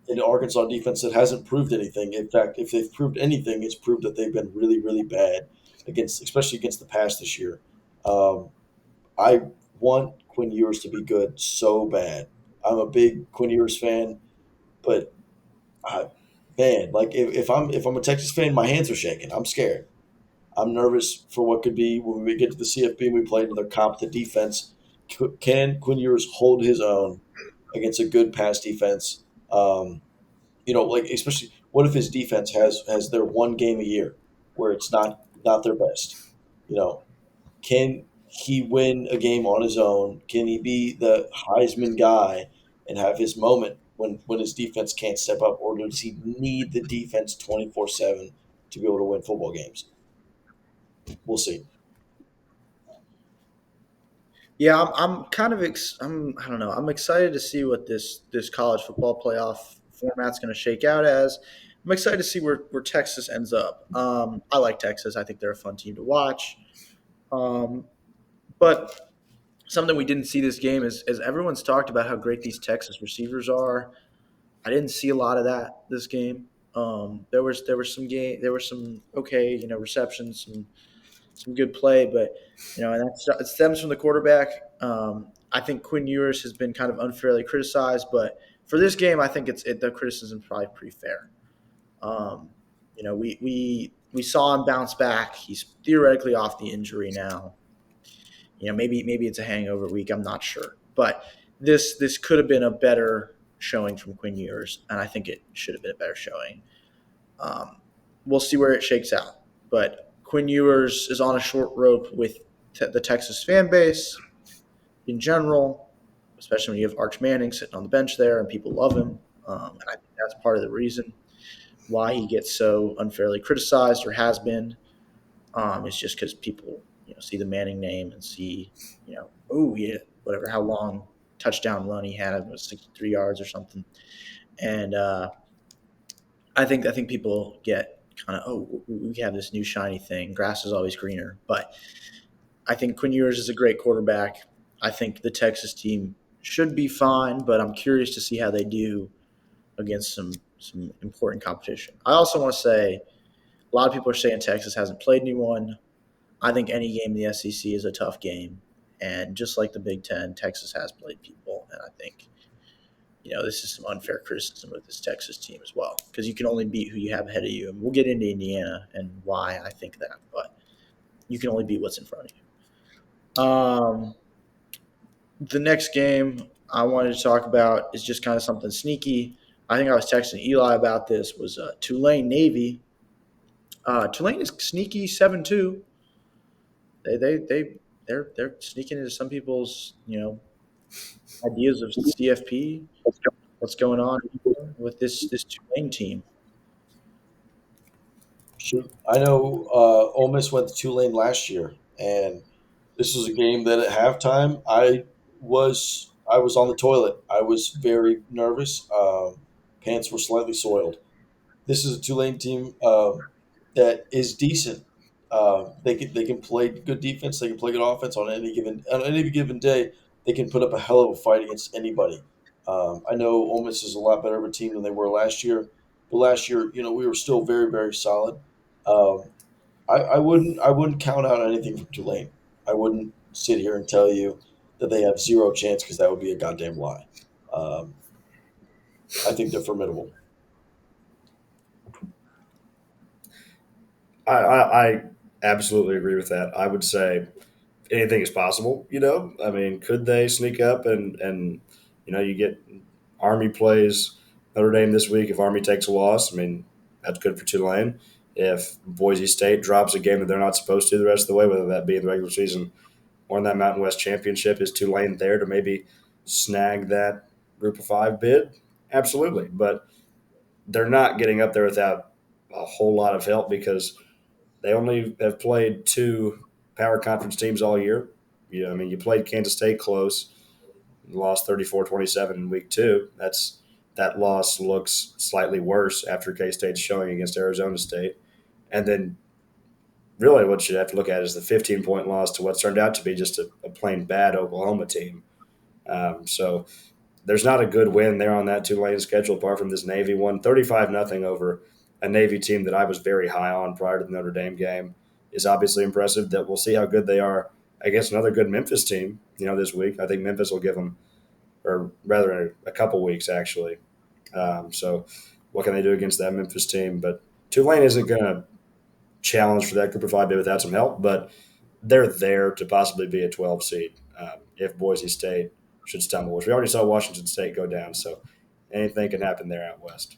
An Arkansas defense that hasn't proved anything. In fact, if they've proved anything, it's proved that they've been really, really bad especially against the pass this year. Um, I want Quinn Ewers to be good so bad. I'm a big Quinn Ewers fan, but I, man, like if I'm a Texas fan, my hands are shaking. I'm scared. I'm nervous for what could be when we get to the CFB and we play another competent defense. Can Quinn Ewers hold his own against a good pass defense? Like, especially what if his defense has their one game a year where it's not their best? You know, can he win a game on his own? Can he be the Heisman guy and have his moment when his defense can't step up, or does he need the defense 24/7 to be able to win football games? We'll see. Yeah, I'm kind of I don't know. I'm excited to see what this college football playoff format's going to shake out as. I'm excited to see where Texas ends up. I like Texas. I think they're a fun team to watch. Um, but something we didn't see this game is everyone's talked about how great these Texas receivers are. I didn't see a lot of that this game. There were some okay, receptions, some good play, but and it stems from the quarterback. I think Quinn Ewers has been kind of unfairly criticized, but for this game, I think the criticism is probably pretty fair. Um, we saw him bounce back. He's theoretically off the injury now. Maybe it's a hangover week. I'm not sure, but this could have been a better showing from Quinn Ewers, and I think it should have been a better showing. Um, we'll see where it shakes out. But Quinn Ewers is on a short rope with the Texas fan base in general, especially when you have Arch Manning sitting on the bench there and people love him. And I think that's part of the reason why he gets so unfairly criticized or has been. It's just because people see the Manning name and see oh yeah, whatever, how long touchdown run he had, it was 63 yards or something, and I think people get kind of, oh, we have this new shiny thing. Grass is always greener. But I think Quinn Ewers is a great quarterback. I think the Texas team should be fine, but I'm curious to see how they do against some some important competition. I also want to say a lot of people are saying Texas hasn't played anyone. I think any game in the SEC is a tough game, and just like the Big Ten, Texas has played people, and I think this is some unfair criticism of this Texas team as well because you can only beat who you have ahead of you, and we'll get into Indiana and why I think that, but you can only beat what's in front of you. The next game I wanted to talk about is just kind of something sneaky. I think I was texting Eli about this. Was Tulane Navy. Tulane is sneaky 7-2. They're sneaking into some people's ideas of CFP. What's going on with this Tulane team? Shoot, I know Ole Miss went to Tulane last year, and this was a game that at halftime I was on the toilet. I was very nervous. Pants were slightly soiled. This is a Tulane team that is decent. They can play good defense. They can play good offense on any given day. They can put up a hell of a fight against anybody. I know Ole Miss is a lot better of a team than they were last year, but last year, we were still very, very solid. Um, I wouldn't count out anything from Tulane. I wouldn't sit here and tell you that they have zero chance because that would be a goddamn lie. Um, I think they're formidable. I absolutely agree with that. I would say anything is possible. I mean, could they sneak up and you get Army plays Notre Dame this week. If Army takes a loss, I mean, that's good for Tulane. If Boise State drops a game that they're not supposed to the rest of the way, whether that be in the regular season or in that Mountain West championship, is Tulane there to maybe snag that Group of Five bid? Absolutely, but they're not getting up there without a whole lot of help because they only have played two power conference teams all year. I mean, you played Kansas State close, lost 34-27 in week two. That loss looks slightly worse after K-State's showing against Arizona State. And then really what you have to look at is the 15-point loss to what's turned out to be just a plain bad Oklahoma team. So there's not a good win there on that Tulane schedule apart from this Navy one. 35-0 over a Navy team that I was very high on prior to the Notre Dame game is obviously impressive. That we'll see how good they are against another good Memphis team, this week. I think Memphis will give them, or rather a couple weeks actually. So what can they do against that Memphis team? But Tulane isn't going to challenge for that Group of Five without some help, but they're there to possibly be a 12 seed if Boise State should stumble, which we already saw Washington State go down. So anything can happen there out west.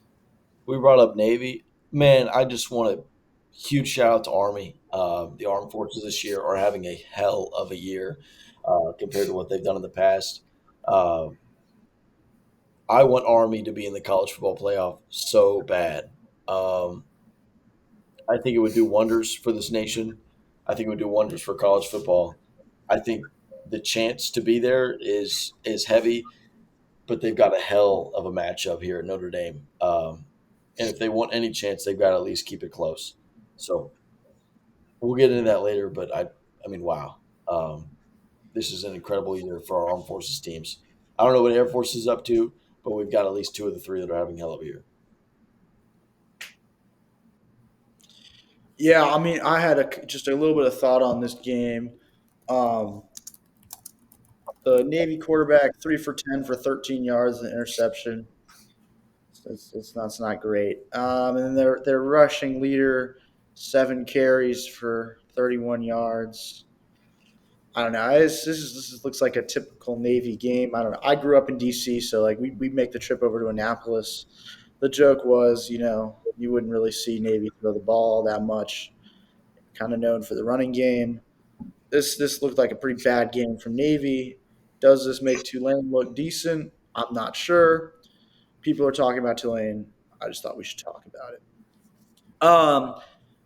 We brought up Navy. Man, I just want a huge shout out to Army. The Armed Forces this year are having a hell of a year compared to what they've done in the past. Uh, I want Army to be in the college football playoff so bad. Um, I think it would do wonders for this nation. I think it would do wonders for college football. I think the chance to be there is heavy, but they've got a hell of a matchup here at Notre Dame. And if they want any chance, they've got to at least keep it close. So we'll get into that later. But I mean, wow, this is an incredible year for our armed forces teams. I don't know what Air Force is up to, but we've got at least two of the three that are having a hell of a year. Yeah, I mean, I had just a little bit of thought on this game. Um, the Navy quarterback 3 for 10 for 13 yards and interception. It's not great. And then their rushing leader 7 carries for 31 yards. I don't know. This looks like a typical Navy game. I don't know. I grew up in D.C., so like we make the trip over to Annapolis. The joke was, you wouldn't really see Navy throw the ball that much. Kind of known for the running game. This looked like a pretty bad game from Navy. Does this make Tulane look decent? I'm not sure. People are talking about Tulane. I just thought we should talk about it.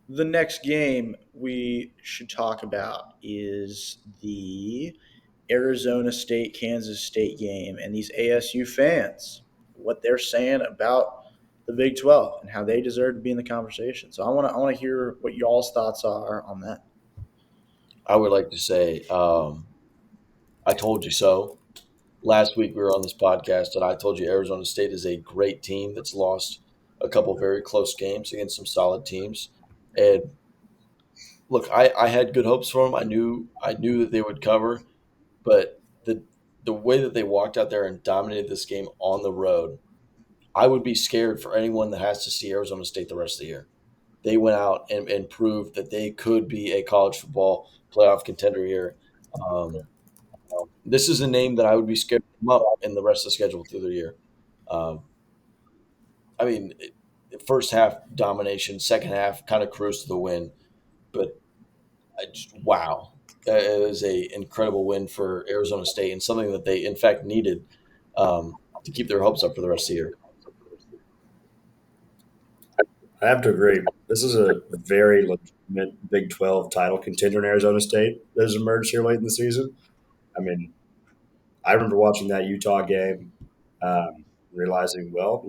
The next game we should talk about is the Arizona State Kansas State game and these ASU fans, what they're saying about the Big 12 and how they deserve to be in the conversation. So I want to hear what y'all's thoughts are on that. I would like to say, I told you so. Last week we were on this podcast, and I told you Arizona State is a great team that's lost a couple very close games against some solid teams. And look, I had good hopes for them. I knew that they would cover, but the way that they walked out there and dominated this game on the road, I would be scared for anyone that has to see Arizona State the rest of the year. They went out and proved that they could be a college football playoff contender here. Um, this is a name that I would be scared to come up in the rest of the schedule through the year. Um, I mean, first half domination, second half kind of cruise to the win, but wow, it is a incredible win for Arizona State and something that they in fact needed to keep their hopes up for the rest of the year. I have to agree. This is a very legitimate Big 12 title contender in Arizona State that has emerged here late in the season. I mean, I remember watching that Utah game, realizing, well,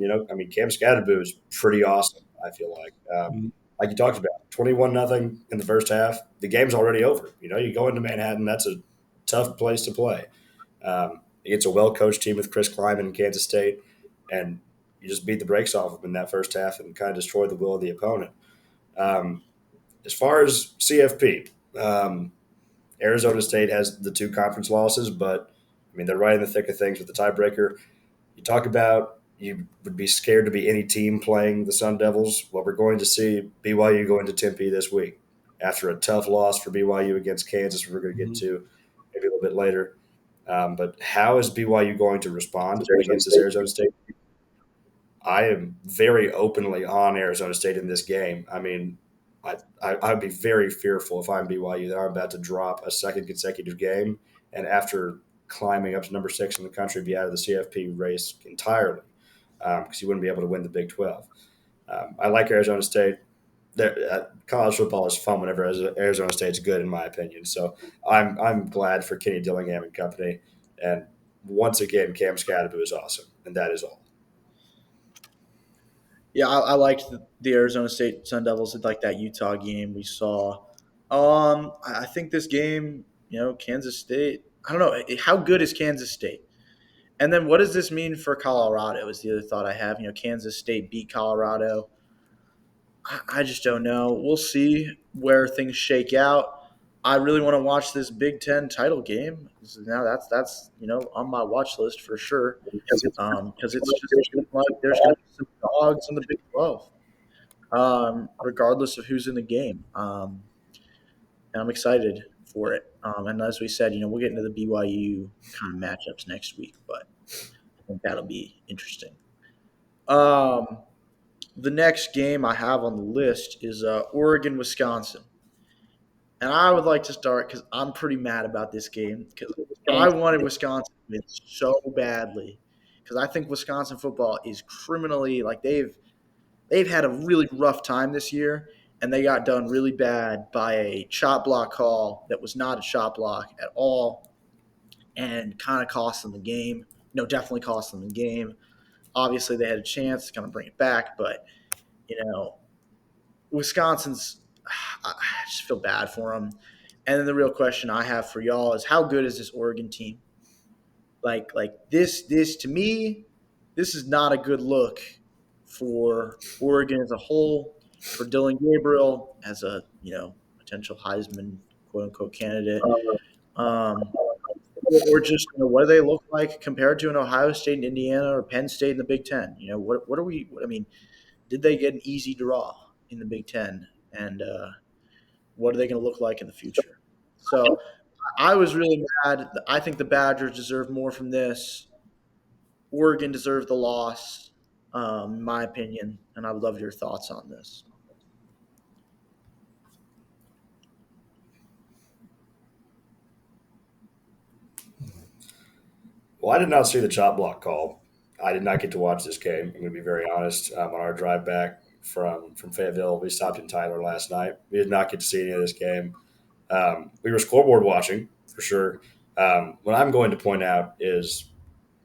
Cam Scadaboo is pretty awesome. I feel like you talked about, 21-0 in the first half. The game's already over. You go into Manhattan, that's a tough place to play. Against a well-coached team with Chris Kleiman in Kansas State, and you just beat the brakes off them in that first half and kind of destroy the will of the opponent. Um, as far as CFP, Arizona State has the two conference losses, but they're right in the thick of things with the tiebreaker. You talk about you would be scared to be any team playing the Sun Devils. Well, we're going to see BYU going to Tempe this week after a tough loss for BYU against Kansas. We're going to get to maybe a little bit later. But how is BYU going to respond against this Arizona State? I am very openly on Arizona State in this game. I'd be very fearful if I'm BYU that I'm about to drop a second consecutive game, and after climbing up to number 6 in the country, be out of the CFP race entirely because you wouldn't be able to win the Big 12. I like Arizona State. College football is fun whenever Arizona State's good, in my opinion. So I'm glad for Kenny Dillingham and company. And once again, Cam Scadaboo is awesome, and that is all. Yeah, I liked the Arizona State Sun Devils, like that Utah game we saw. I think this game, Kansas State. I don't know how good is Kansas State, and then what does this mean for Colorado? Is the other thought I have. Kansas State beat Colorado. I just don't know. We'll see where things shake out. I really want to watch this Big Ten title game. Now that's on my watch list for sure. Because it's just like there's going to be some dogs in the Big 12, regardless of who's in the game. And I'm excited for it. And as we said, we'll get into the BYU kind of matchups next week, but I think that'll be interesting. The next game I have on the list is Oregon, Wisconsin. And I would like to start because I'm pretty mad about this game because I wanted Wisconsin to win so badly because I think Wisconsin football is criminally they've had a really rough time this year and they got done really bad by a chop block call that was not a chop block at all and kind of cost them the game. Definitely cost them the game. Obviously, they had a chance to kind of bring it back, but Wisconsin's. I just feel bad for them. And then the real question I have for y'all is how good is this Oregon team? Like this to me, this is not a good look for Oregon as a whole, for Dylan Gabriel as a potential Heisman quote unquote candidate, or just what do they look like compared to an Ohio State and Indiana or Penn State in the Big Ten? What are we? I mean, did they get an easy draw in the Big Ten, and what are they going to look like in the future? So I was really mad. I think the Badgers deserve more from this. Oregon deserved the loss, in my opinion, and I would love your thoughts on this. Well, I did not see the chop block call. I did not get to watch this game. I'm going to be very honest. On our drive back from Fayetteville, we stopped in Tyler last night. We did not get to see any of this game. We were scoreboard watching for sure. What I'm going to point out is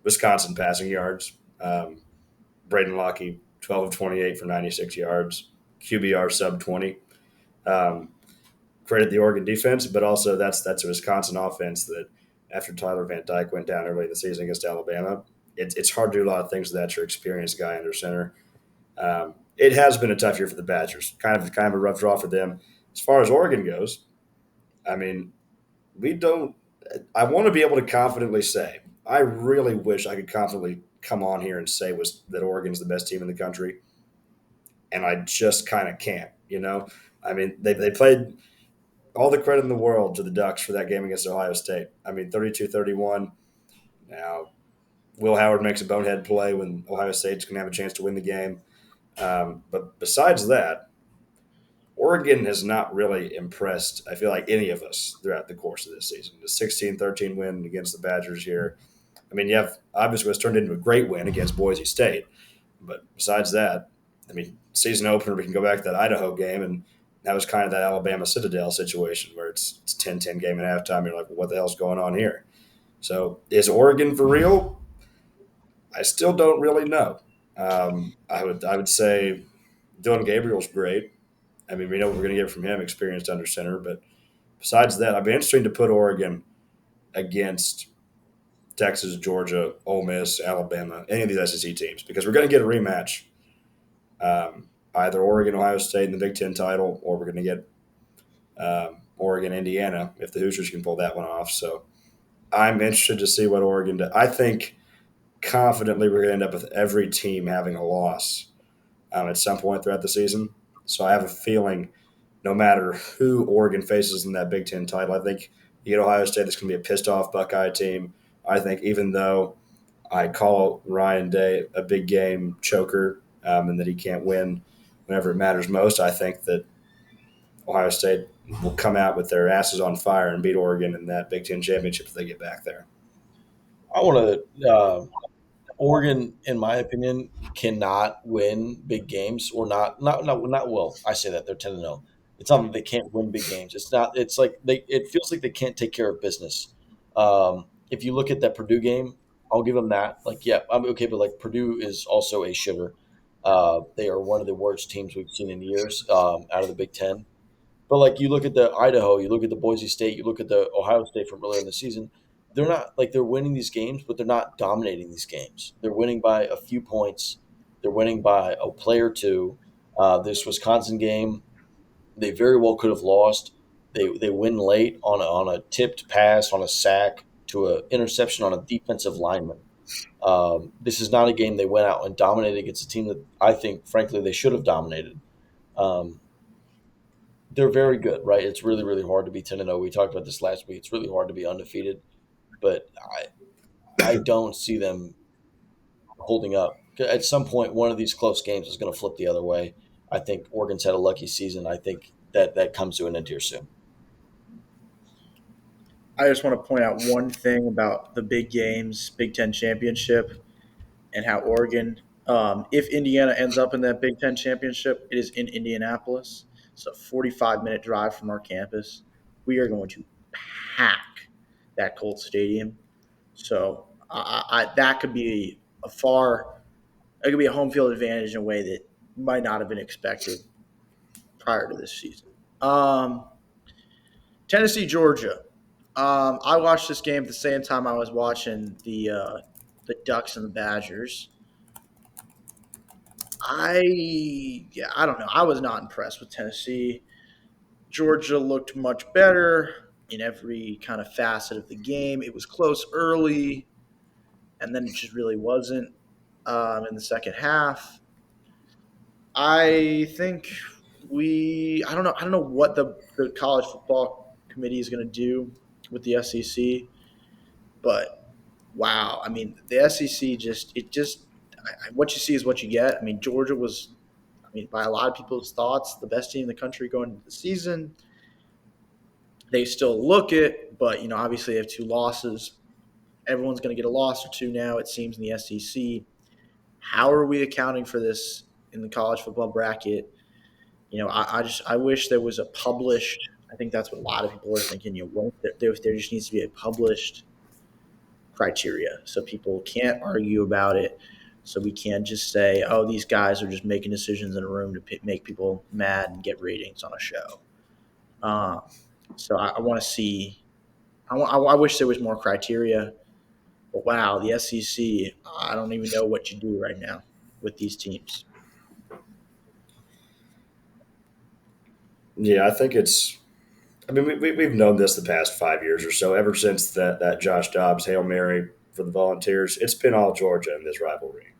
Wisconsin passing yards. Braden Lockey, 12 of 28 for 96 yards. QBR sub 20. Um, Credit the Oregon defense, but also that's a Wisconsin offense that after Tyler Van Dyke went down early in the season against Alabama, it's hard to do a lot of things with that your experienced guy under center. It has been a tough year for the Badgers. Kind of a rough draw for them. As far as Oregon goes, I mean, we don't. I want to be able to confidently say. I really wish I could confidently come on here and say was that Oregon's the best team in the country, and I just kind of can't. I mean, they played all the credit in the world to the Ducks for that game against Ohio State. I mean, 32-31. Now, Will Howard makes a bonehead play when Ohio State's going to have a chance to win the game. But besides that, Oregon has not really impressed, I feel like, any of us throughout the course of this season. The 16-13 win against the Badgers here. I mean, you have obviously what's turned into a great win against Boise State. But besides that, I mean, season opener, we can go back to that Idaho game, and that was kind of that Alabama Citadel situation where it's 10-10 game at halftime. You're like, well, what the hell's going on here? So is Oregon for real? I still don't really know. I would say Dylan Gabriel's great. I mean, we know what we're going to get from him, experienced under center. But besides that, I'd be interested to put Oregon against Texas, Georgia, Ole Miss, Alabama, any of these SEC teams, because we're going to get a rematch. Either Oregon, Ohio State in the Big Ten title, or we're going to get Oregon, Indiana, if the Hoosiers can pull that one off. So I'm interested to see what Oregon does. I think confidently we're going to end up with every team having a loss at some point throughout the season. So I have a feeling no matter who Oregon faces in that Big Ten title, I think you get Ohio State, it's going to be a pissed off Buckeye team. I think even though I call Ryan Day a big game choker and that he can't win whenever it matters most, I think that Ohio State will come out with their asses on fire and beat Oregon in that Big Ten championship if they get back there. I want to. Oregon, in my opinion, cannot win big games or not well. I say that they're 10-0. It's not that they can't win big games. It's not. It's like it feels like they can't take care of business. If you look at that Purdue game, I'll give them that. Like, yeah, I'm okay, but like Purdue is also a shitter. They are one of the worst teams we've seen in years out of the Big Ten. But like you look at the Idaho, you look at the Boise State, you look at the Ohio State from earlier in the season, they're not like they're winning these games, but they're not dominating these games. They're winning by a few points. They're winning by a play or two. This Wisconsin game, they very well could have lost. They win late on a tipped pass, on a sack to an interception on a defensive lineman. This is not a game they went out and dominated against a team that I think, frankly, they should have dominated. Um, they're very good, right? It's really, really hard to be 10-0. We talked about this last week. It's really hard to be undefeated, but I don't see them holding up. At some point, one of these close games is going to flip the other way. I think Oregon's had a lucky season. I think that comes to an end here soon. I just want to point out one thing about the big games, Big Ten championship, and how Oregon, if Indiana ends up in that Big Ten championship, it is in Indianapolis. It's a 45-minute drive from our campus. We are going to pack that Colts Stadium. So that could be it could be a home field advantage in a way that might not have been expected prior to this season. Tennessee, Georgia. I watched this game at the same time I was watching the Ducks and the Badgers. I don't know. I was not impressed with Tennessee. Georgia looked much better in every kind of facet of the game. It was close early, and then it just really wasn't in the second half. I think I don't know. I don't know what the college football committee is going to do with the SEC, but wow. I mean, the SEC what you see is what you get. I mean, Georgia was, I mean, by a lot of people's thoughts, the best team in the country going into the season. They still look it, but obviously they have two losses. Everyone's going to get a loss or two now. It seems in the SEC. How are we accounting for this in the college football bracket? I wish there was a published. I think that's what a lot of people are thinking. There just needs to be a published criteria so people can't argue about it. So we can't just say, "Oh, these guys are just making decisions in a room to make people mad and get ratings on a show." Uh, so I want to see. I wish there was more criteria. But wow, the SEC. I don't even know what you do right now with these teams. Yeah, I think it's. I mean, we've known this the past 5 years or so. Ever since that Josh Dobbs Hail Mary for the Volunteers, it's been all Georgia in this rivalry.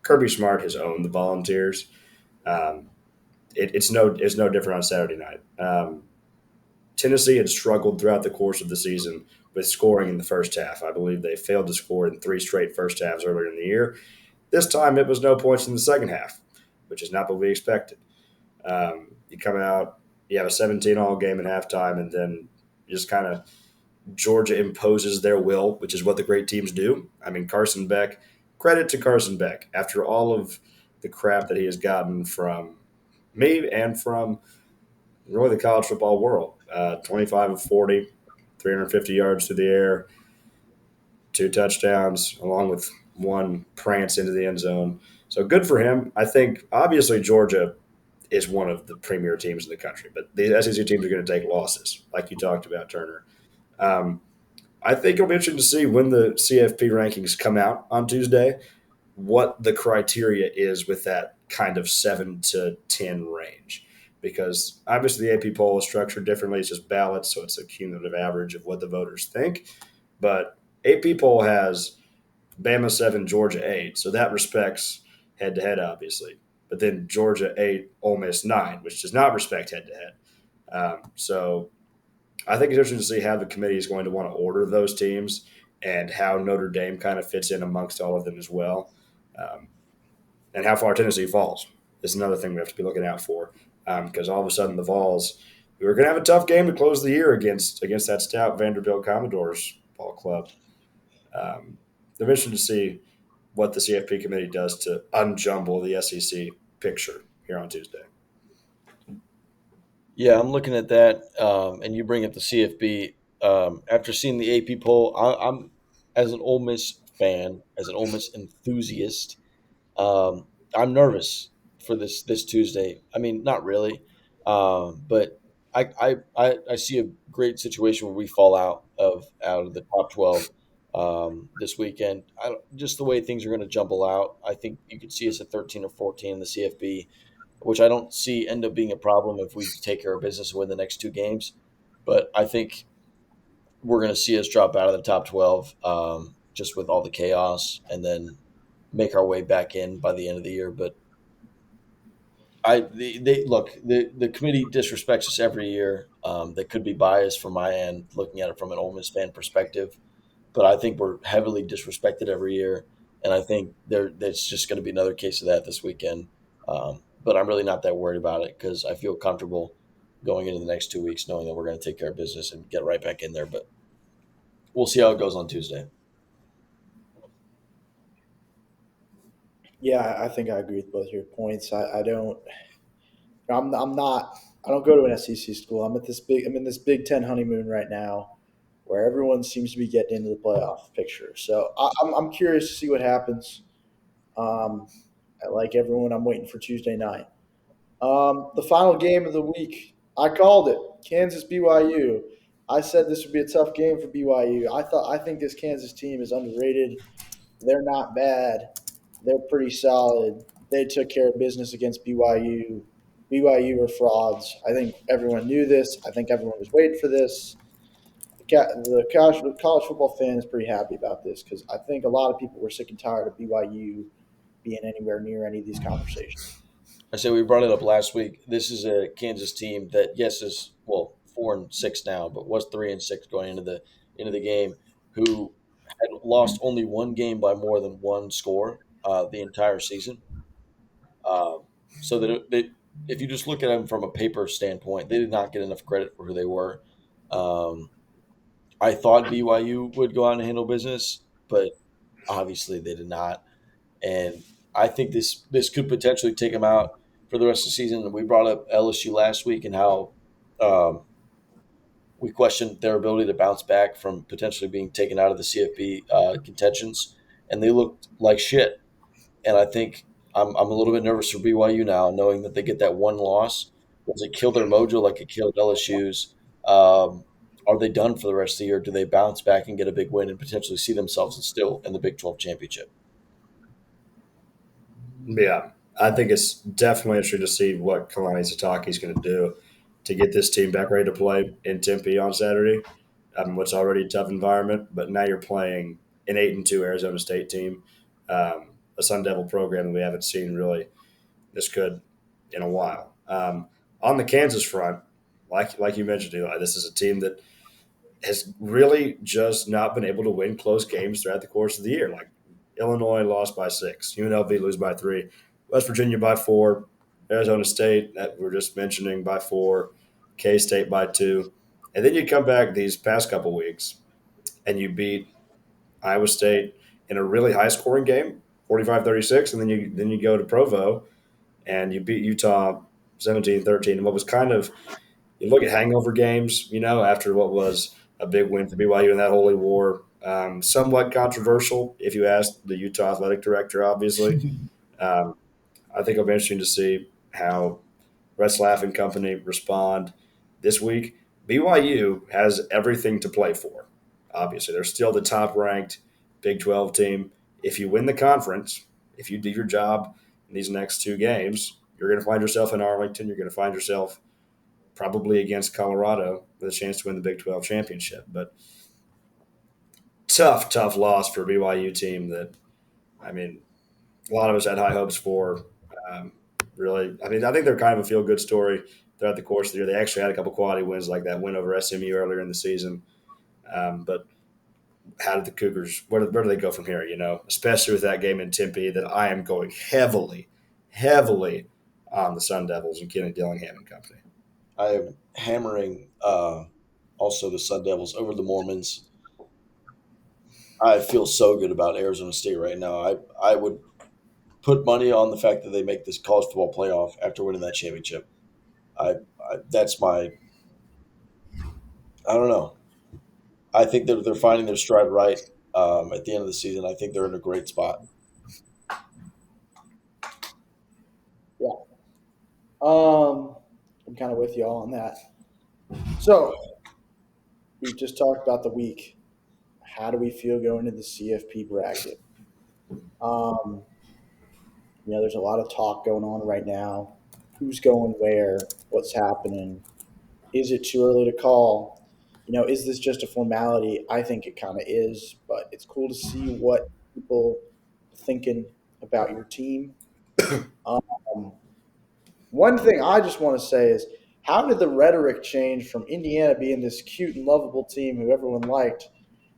Kirby Smart has owned the Volunteers. Um, it's no different on Saturday night. Tennessee had struggled throughout the course of the season with scoring in the first half. I believe they failed to score in three straight first halves earlier in the year. This time it was no points in the second half, which is not what we expected. You come out, you have a 17-all game at halftime, and then just kind of Georgia imposes their will, which is what the great teams do. I mean, Carson Beck, credit to Carson Beck. After all of the crap that he has gotten from me and from really the college football world, 25 of 40, 350 yards through the air, two touchdowns, along with one prance into the end zone. So good for him. I think, obviously, Georgia is one of the premier teams in the country, but the SEC teams are going to take losses, like you talked about, Turner. Um, I think it'll be interesting to see when the CFP rankings come out on Tuesday, what the criteria is with that kind of 7 to 10 range. Because obviously the AP poll is structured differently. It's just ballots, so it's a cumulative average of what the voters think. But AP poll has Bama 7, Georgia 8, so that respects head to head, obviously. But then Georgia 8, Ole Miss 9, which does not respect head to head. So I think it's interesting to see how the committee is going to want to order those teams and how Notre Dame kind of fits in amongst all of them as well, um, and how far Tennessee falls is another thing we have to be looking out for. Because all of a sudden the Vols, we were going to have a tough game to close the year against that stout Vanderbilt Commodores ball club. They're interested to see what the CFP committee does to unjumble the SEC picture here on Tuesday. Yeah, I'm looking at that, and you bring up the CFB. After seeing the AP poll, I'm as an Ole Miss fan, as an Ole Miss enthusiast, um, I'm nervous for this Tuesday. I mean, not really, but I see a great situation where we fall out of the top 12 this weekend. Just the way things are going to jumble out, I think you could see us at 13 or 14 in the CFB, which I don't see end up being a problem if we take care of business and win the next two games. But I think we're going to see us drop out of the top 12 just with all the chaos, and then make our way back in by the end of the year. But they look, the committee disrespects us every year. That could be biased from my end, looking at it from an Ole Miss fan perspective, but I think we're heavily disrespected every year, and I think there's just going to be another case of that this weekend. But I'm really not that worried about it because I feel comfortable going into the next 2 weeks, knowing that we're going to take care of business and get right back in there. But we'll see how it goes on Tuesday. Yeah, I think I agree with both your points. I don't. I'm not. I don't go to an SEC school. I'm in this Big Ten honeymoon right now, where everyone seems to be getting into the playoff picture. So I'm curious to see what happens. Um, like everyone, I'm waiting for Tuesday night. The final game of the week, I called it. Kansas BYU. I said this would be a tough game for BYU. I think this Kansas team is underrated. They're not bad. They're pretty solid. They took care of business against BYU. BYU are frauds. I think everyone knew this. I think everyone was waiting for this. The college football fan is pretty happy about this because I think a lot of people were sick and tired of BYU being anywhere near any of these conversations. I said we brought it up last week. This is a Kansas team that, yes, is, well, 4-6 now, but was 3-6 going into the game, who had lost only one game by more than one score the entire season. So if you just look at them from a paper standpoint, they did not get enough credit for who they were. Um, I thought BYU would go out and handle business, but obviously they did not. And I think this could potentially take them out for the rest of the season. And we brought up LSU last week and how um, we questioned their ability to bounce back from potentially being taken out of the CFP contentions, and they looked like shit. And I think I'm a little bit nervous for BYU now, knowing that they get that one loss. Does it kill their mojo like it killed LSU's? Are they done for the rest of the year? Do they bounce back and get a big win and potentially see themselves still in the Big 12 championship? Yeah, I think it's definitely interesting to see what Kalani Sitake is going to do. to get this team back ready to play in Tempe on Saturday. What's already a tough environment, but now you're playing an 8-2 Arizona State team, a Sun Devil program that we haven't seen really this good in a while. On the Kansas front, like you mentioned, Eli, this is a team that has really just not been able to win close games throughout the course of the year. Like Illinois lost by 6, UNLV lose by 3, West Virginia by 4, Arizona State that we're just mentioning by 4, K State by 2, and then you come back these past couple weeks and you beat Iowa State in a really high scoring game, 45-36, and then you go to Provo and you beat Utah 17-13. And what was kind of, you look at hangover games, after what was a big win for BYU in that Holy War, somewhat controversial if you ask the Utah athletic director, obviously. Um, I think it'll be interesting to see how Retzlaff and company respond this week. BYU has everything to play for. Obviously, they're still the top ranked Big 12 team. If you win the conference, if you do your job in these next 2 games, you're going to find yourself in Arlington. You're going to find yourself probably against Colorado with a chance to win the Big 12 championship. But tough, tough loss for a BYU team that, I mean, a lot of us had high hopes for. Um, really, I mean, I think they're kind of a feel good story throughout the course of the year. They actually had a couple quality wins, like that win over SMU earlier in the season. But how did the Cougars? Where do they go from here? Especially with that game in Tempe, that I am going heavily, heavily on the Sun Devils and Kenny Dillingham and company. I am hammering also the Sun Devils over the Mormons. I feel so good about Arizona State right now. I would put money on the fact that they make this college football playoff after winning that championship. That's my, I don't know. I think they're finding their stride right at the end of the season. I think they're in a great spot. Yeah. I'm kind of with you all on that. So we just talked about the week. How do we feel going into the CFP bracket? Um, there's a lot of talk going on right now. Who's going where? What's happening? Is it too early to call? Is this just a formality? I think it kind of is, but it's cool to see what people are thinking about your team. Um, One thing I just want to say is, how did the rhetoric change from Indiana being this cute and lovable team who everyone liked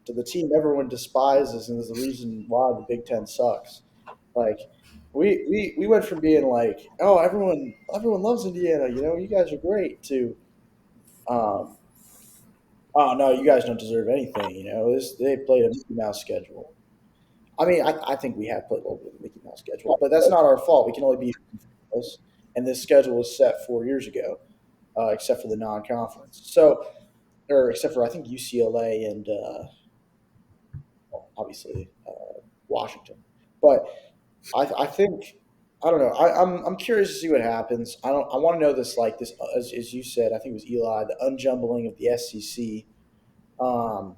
to the team everyone despises and is the reason why the Big Ten sucks? Like, we went from being like, oh, everyone loves Indiana, you guys are great, to um, oh no, you guys don't deserve anything. They played a Mickey Mouse schedule. I mean, I think we have played a little bit of a Mickey Mouse schedule, but that's not our fault. We can only be close, and this schedule was set 4 years ago, except for the non-conference. So, or except for I think UCLA and well, obviously Washington. But I think I don't know. I'm curious to see what happens. I want to know this, like this, as you said. I think it was Eli, the unjumbling of the SEC. Um,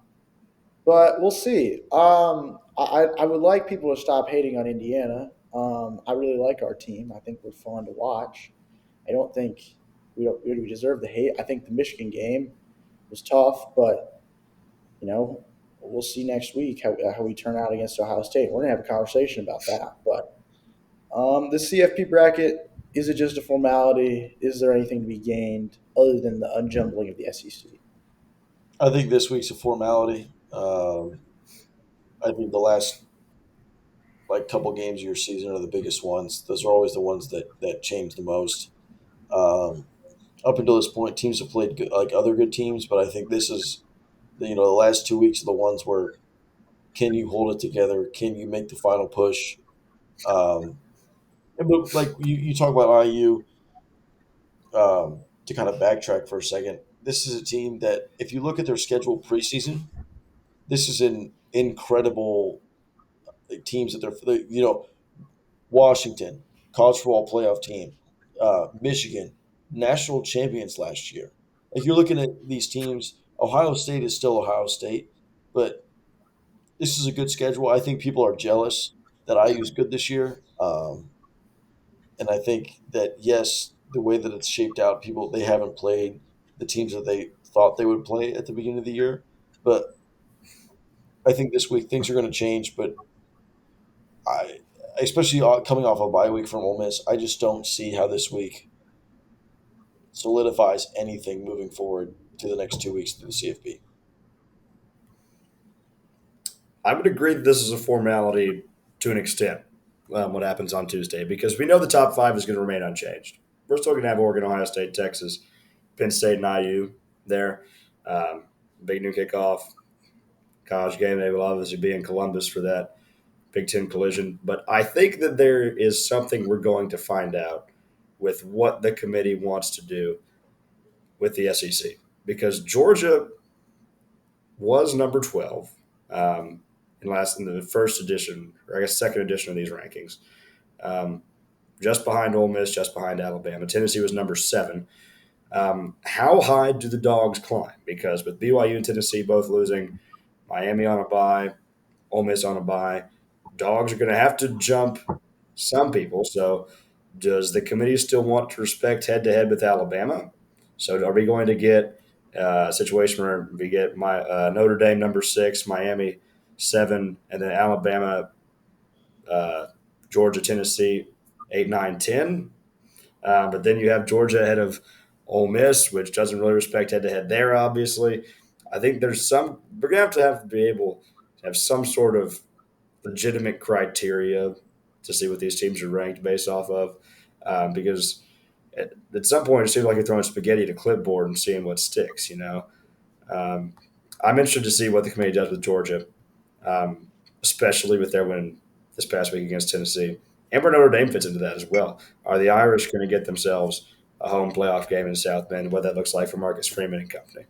but we'll see. I would like people to stop hating on Indiana. I really like our team. I think we're fun to watch. I don't think we deserve the hate. I think the Michigan game was tough, but we'll see next week how we turn out against Ohio State. We're gonna have a conversation about that. But the CFP bracket, is it just a formality? Is there anything to be gained other than the unjumbling of the SEC? I think this week's a formality. I think the last couple games of your season are the biggest ones. Those are always the ones that change the most. Um, Up until this point, teams have played good, like other good teams, but I think this is the last 2 weeks are the ones where can you hold it together? Can you make the final push? But like you talk about IU, to kind of backtrack for a second, this is a team that if you look at their schedule preseason, this is an incredible teams that Washington, college football playoff team, Michigan, national champions last year. Like you're looking at these teams, Ohio State is still Ohio State, but this is a good schedule. I think people are jealous that IU is good this year, and I think that yes, the way that it's shaped out, people they haven't played the teams that they thought they would play at the beginning of the year. But I think this week things are going to change. But I, especially coming off a bye week from Ole Miss, I just don't see how this week solidifies anything moving forward to the next 2 weeks through the CFB. I would agree that this is a formality to an extent. What happens on Tuesday, because we know the top five is going to remain unchanged. We're still going to have Oregon, Ohio State, Texas, Penn State, and IU there. Um, Big new kickoff college game. They will obviously be in Columbus for that Big Ten collision. But I think that there is something we're going to find out with what the committee wants to do with the SEC, because Georgia was number 12 in the first edition, or I guess second edition of these rankings, um, just behind Ole Miss, just behind Alabama. Tennessee was number 7. How high do the dogs climb? Because with BYU and Tennessee both losing, Miami on a bye, Ole Miss on a bye, dogs are going to have to jump some people. So, does the committee still want to respect head to head with Alabama? So, are we going to get a situation where we get Notre Dame number 6, Miami 7, and then Alabama, uh, Georgia, Tennessee 8, 9, 10? But then you have Georgia ahead of Ole Miss, which doesn't really respect head to head there, obviously. I think we're going to have to be able to have some sort of legitimate criteria to see what these teams are ranked based off of. Because at some point, it seems like you're throwing spaghetti at a clipboard and seeing what sticks, you know? Um, I'm interested to see what the committee does with Georgia, especially with their win this past week against Tennessee. And where Notre Dame fits into that as well. Are the Irish going to get themselves a home playoff game in South Bend? What that looks like for Marcus Freeman and company.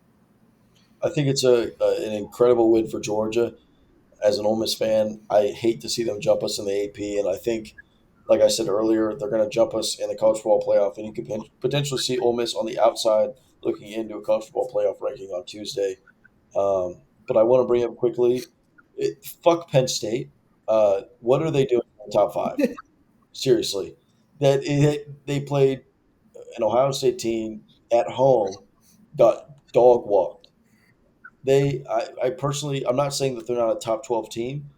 I think it's an incredible win for Georgia. As an Ole Miss fan, I hate to see them jump us in the AP, and I think, like I said earlier, they're going to jump us in the college football playoff, and you could potentially see Ole Miss on the outside looking into a college football playoff ranking on Tuesday. But I want to bring up quickly, fuck Penn State. What are they doing in the top five? Seriously, they played an Ohio State team at home, got dog walked. I personally, I'm not saying that they're not a top 12 team,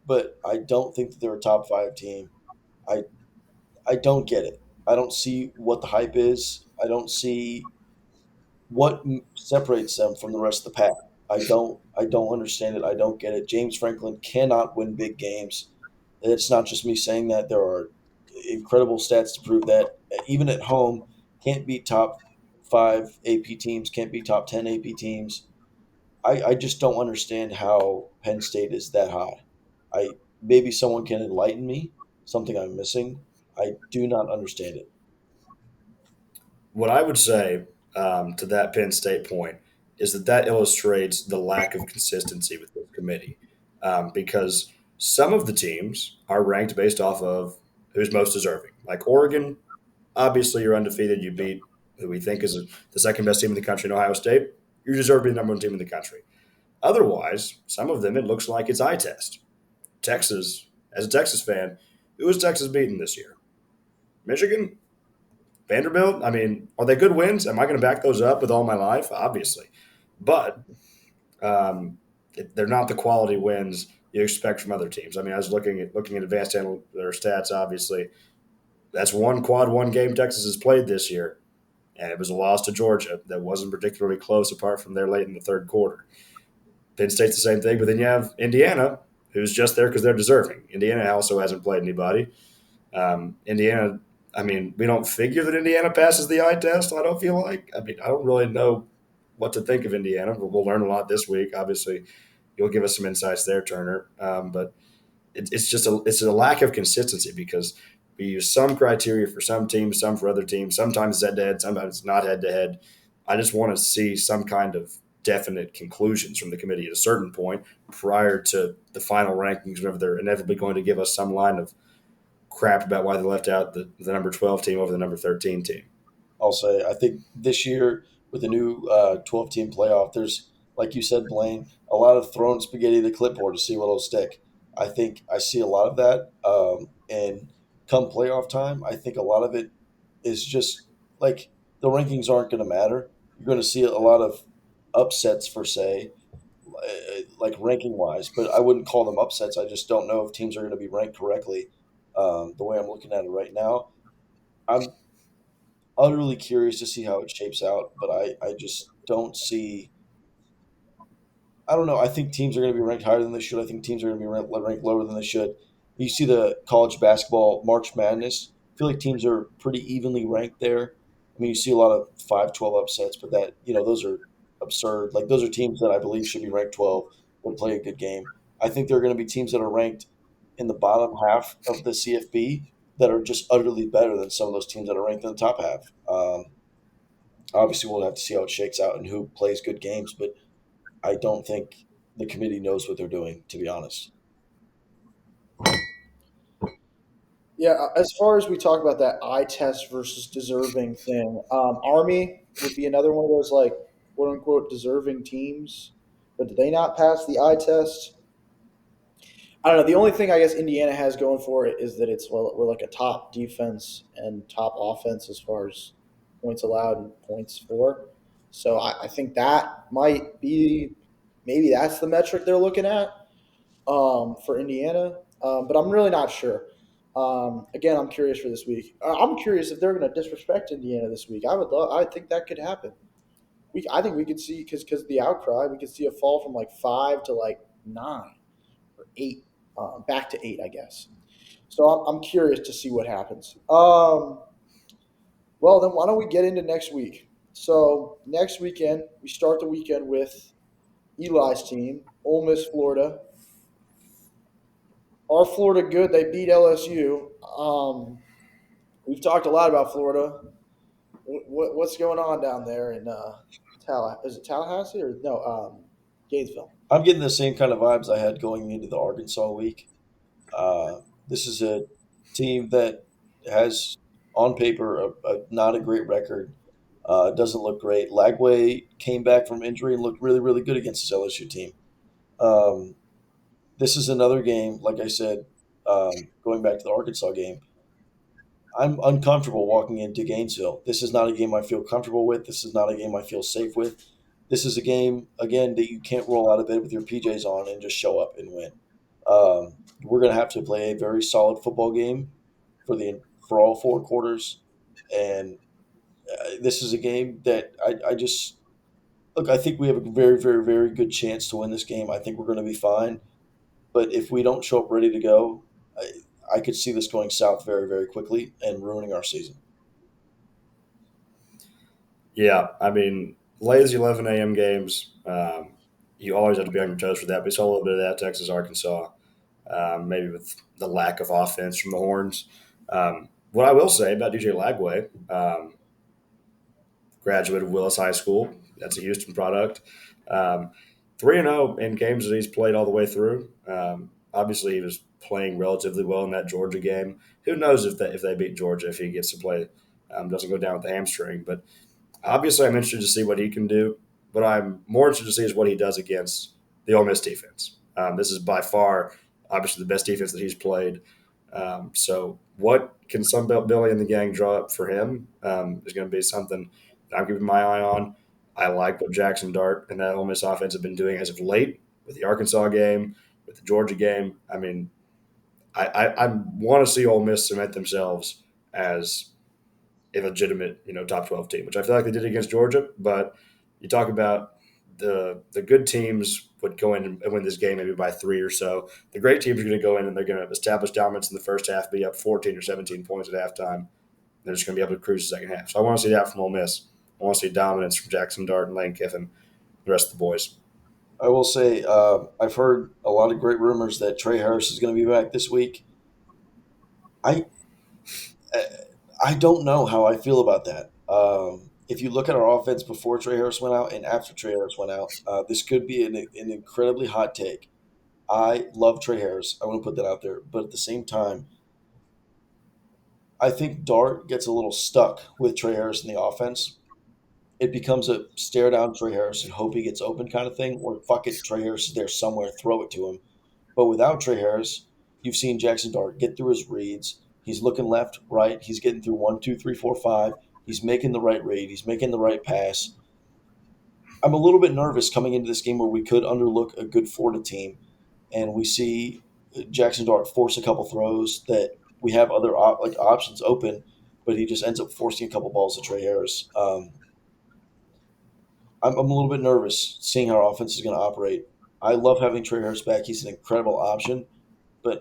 but I don't think that they're a top 5 team. I I don't get it. I don't see what the hype is. I don't see what separates them from the rest of the pack. I don't understand it. I don't get it. James Franklin cannot win big games. It's not just me saying that. There are incredible stats to prove that. Even at home, can't beat top 5 AP teams, can't beat top 10 AP teams. I just don't understand how Penn State is that high. I Maybe someone can enlighten me, something I'm missing. I do not understand it. What I would say to that Penn State point is that illustrates the lack of consistency with the committee, because some of the teams are ranked based off of who's most deserving. Like Oregon, obviously you're undefeated. You beat who we think is the second best team in the country in Ohio State. You deserve to be the number 1 team in the country. Otherwise, some of them it looks like it's eye test. Texas, as a Texas fan, who is Texas beating this year? Michigan, Vanderbilt. I mean, are they good wins? Am I going to back those up with all my life? Obviously, but they're not the quality wins you expect from other teams. I mean, I was looking at advanced their stats. Obviously, that's one quad one game Texas has played this year, and it was a loss to Georgia that wasn't particularly close, apart from there late in the third quarter. Penn State's the same thing, but then you have Indiana, who's just there because they're deserving. Indiana also hasn't played anybody. Indiana, I mean, we don't figure that Indiana passes the eye test. I don't feel like. I mean, I don't really know what to think of Indiana, but we'll learn a lot this week. Obviously, you'll give us some insights there, Turner. But it's a lack of consistency, because we use some criteria for some teams, some for other teams. Sometimes it's head to head, sometimes it's not head to head. I just want to see some kind of definite conclusions from the committee at a certain point prior to the final rankings, whenever they're inevitably going to give us some line of crap about why they left out the number 12 team over the number 13 team. I'll say I think this year with the new 12 team playoff, there's, like you said, Blaine, a lot of throwing spaghetti at the clipboard to see what will stick. I think I see a lot of that, and come playoff time, I think a lot of it is just like the rankings aren't going to matter. You're going to see a lot of upsets for say, like ranking wise, but I wouldn't call them upsets. I just don't know if teams are going to be ranked correctly. The way I'm looking at it right now, I'm utterly curious to see how it shapes out, but I just don't see. I don't know. I think teams are going to be ranked higher than they should. I think teams are going to be ranked lower than they should. You see the college basketball March Madness. I feel like teams are pretty evenly ranked there. I mean, you see a lot of 5-12 upsets, but that those are absurd. Like those are teams that I believe should be ranked 12 would play a good game. I think there are going to be teams that are ranked in the bottom half of the CFB that are just utterly better than some of those teams that are ranked in the top half. Obviously, we'll have to see how it shakes out and who plays good games, but I don't think the committee knows what they're doing, to be honest. Yeah, as far as we talk about that eye test versus deserving thing, Army would be another one of those like quote unquote deserving teams, but did they not pass the eye test? I don't know. The only thing I guess Indiana has going for it is that it's well, we're like a top defense and top offense as far as points allowed and points for. So I think that might be maybe that's the metric they're looking at for Indiana, but I'm really not sure. Again, I'm curious for this week. I'm curious if they're going to disrespect Indiana this week. I would love. I think that could happen. I think we could see because of the outcry, we could see a fall from like 5 to like 9 or 8, back to 8, I guess. So I'm curious to see what happens. Well, then why don't we get into next week? So next weekend we start the weekend with Eli's team, Ole Miss, Florida. Are Florida good? They beat LSU. We've talked a lot about Florida. What's going on down there in Is it Tallahassee or no? Gainesville. I'm getting the same kind of vibes I had going into the Arkansas week. This is a team that has, on paper, not a great record. Doesn't look great. Lagway came back from injury and looked really, really good against his LSU team. Um, this is another game, like I said, going back to the Arkansas game. I'm uncomfortable walking into Gainesville. This is not a game I feel comfortable with. This is not a game I feel safe with. This is a game again that you can't roll out of bed with your PJs on and just show up and win. We're going to have to play a very solid football game for all 4 quarters, and this is a game that I just look. I think we have a very, very, very good chance to win this game. I think we're going to be fine. But if we don't show up ready to go, I could see this going south very, very quickly and ruining our season. Yeah, I mean, lazy 11 a.m. games. You always have to be on your toes for that. We saw a little bit of that Texas, Arkansas, maybe with the lack of offense from the Horns. What I will say about DJ Lagway, graduate of Willis High School. That's a Houston product. 3-0 in games that he's played all the way through. Obviously, he was playing relatively well in that Georgia game. Who knows if they beat Georgia, if he gets to play, doesn't go down with the hamstring. But obviously, I'm interested to see what he can do. What I'm more interested to see is what he does against the Ole Miss defense. This is by far, obviously, the best defense that he's played. So, what can Sunbelt Billy and the gang draw up for him is going to be something that I'm keeping my eye on. I like what Jackson Dart and that Ole Miss offense have been doing as of late with the Arkansas game, with the Georgia game. I mean, I want to see Ole Miss cement themselves as a legitimate, top 12 team, which I feel like they did against Georgia. But you talk about the good teams would go in and win this game maybe by 3 or so. The great teams are going to go in and they're going to establish dominance in the first half, be up 14 or 17 points at halftime. They're just going to be able to cruise the second half. So I want to see that from Ole Miss. I want to see dominance from Jackson Dart and Lane Kiffin, the rest of the boys. I will say I've heard a lot of great rumors that Trey Harris is going to be back this week. I I don't know how I feel about that. If you look at our offense before Trey Harris went out and after Trey Harris went out, this could be an incredibly hot take. I love Trey Harris. I want to put that out there. But at the same time, I think Dart gets a little stuck with Trey Harris in the offense. It becomes a stare down Trey Harris and hope he gets open kind of thing, or fuck it, Trey Harris is there somewhere, throw it to him. But without Trey Harris, you've seen Jackson Dart get through his reads. He's looking left, right. He's getting through 1, 2, 3, 4, 5. He's making the right read. He's making the right pass. I'm a little bit nervous coming into this game where we could underlook a good Florida team, and we see Jackson Dart force a couple throws that we have other options open, but he just ends up forcing a couple balls to Trey Harris. I'm a little bit nervous seeing how our offense is going to operate. I love having Trey Harris back. He's an incredible option, but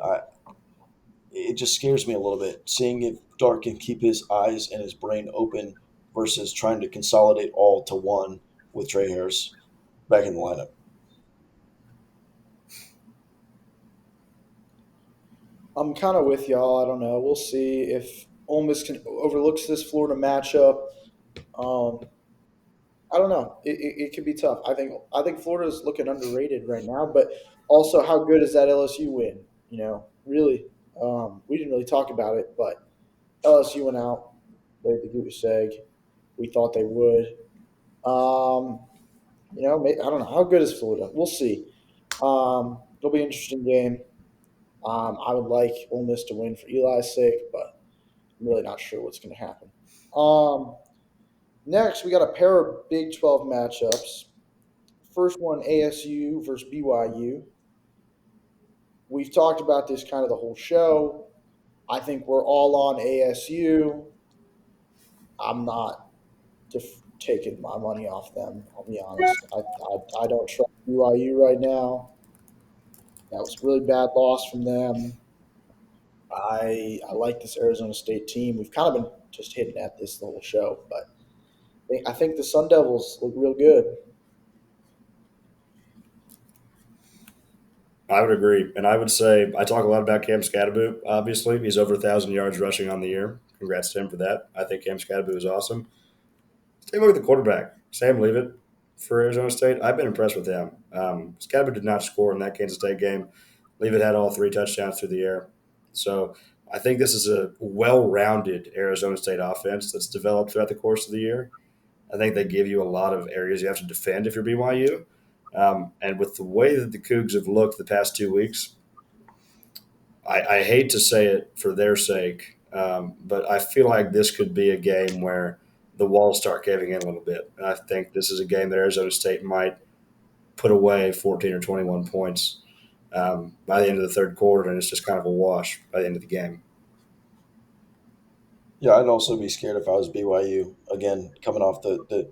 it just scares me a little bit seeing if Dart can keep his eyes and his brain open versus trying to consolidate all to one with Trey Harris back in the lineup. I'm kind of with y'all. I don't know. We'll see if Ole Miss can overlooks this Florida matchup. Um, I don't know. It could be tough. I think Florida is looking underrated right now, but also how good is that LSU win? Really, we didn't really talk about it, but LSU went out, laid the goose egg. We thought they would. I don't know how good is Florida. We'll see. It'll be an interesting game. I would like Ole Miss to win for Eli's sake, but I'm really not sure what's going to happen. Um, Next, we got a pair of Big 12 matchups. First one, ASU versus BYU. We've talked about this kind of the whole show. I think we're all on ASU. I'm not taking my money off them. I'll be honest. I don't trust BYU right now. That was a really bad loss from them. I like this Arizona State team. We've kind of been just hitting at this the whole show, but I think the Sun Devils look real good. I would agree, and I would say I talk a lot about Cam Scadaboo. Obviously, he's over 1,000 yards rushing on the year. Congrats to him for that. I think Cam Scadaboo is awesome. Take a look at the quarterback, Sam Leavitt for Arizona State. I've been impressed with him. Scadaboo did not score in that Kansas State game. Leavitt had all 3 touchdowns through the air. So I think this is a well-rounded Arizona State offense that's developed throughout the course of the year. I think they give you a lot of areas you have to defend if you're BYU. And with the way that the Cougs have looked the past 2 weeks, I hate to say it for their sake, but I feel like this could be a game where the walls start caving in a little bit. And I think this is a game that Arizona State might put away 14 or 21 points by the end of the third quarter, and it's just kind of a wash by the end of the game. Yeah, I'd also be scared if I was BYU. Again, coming off the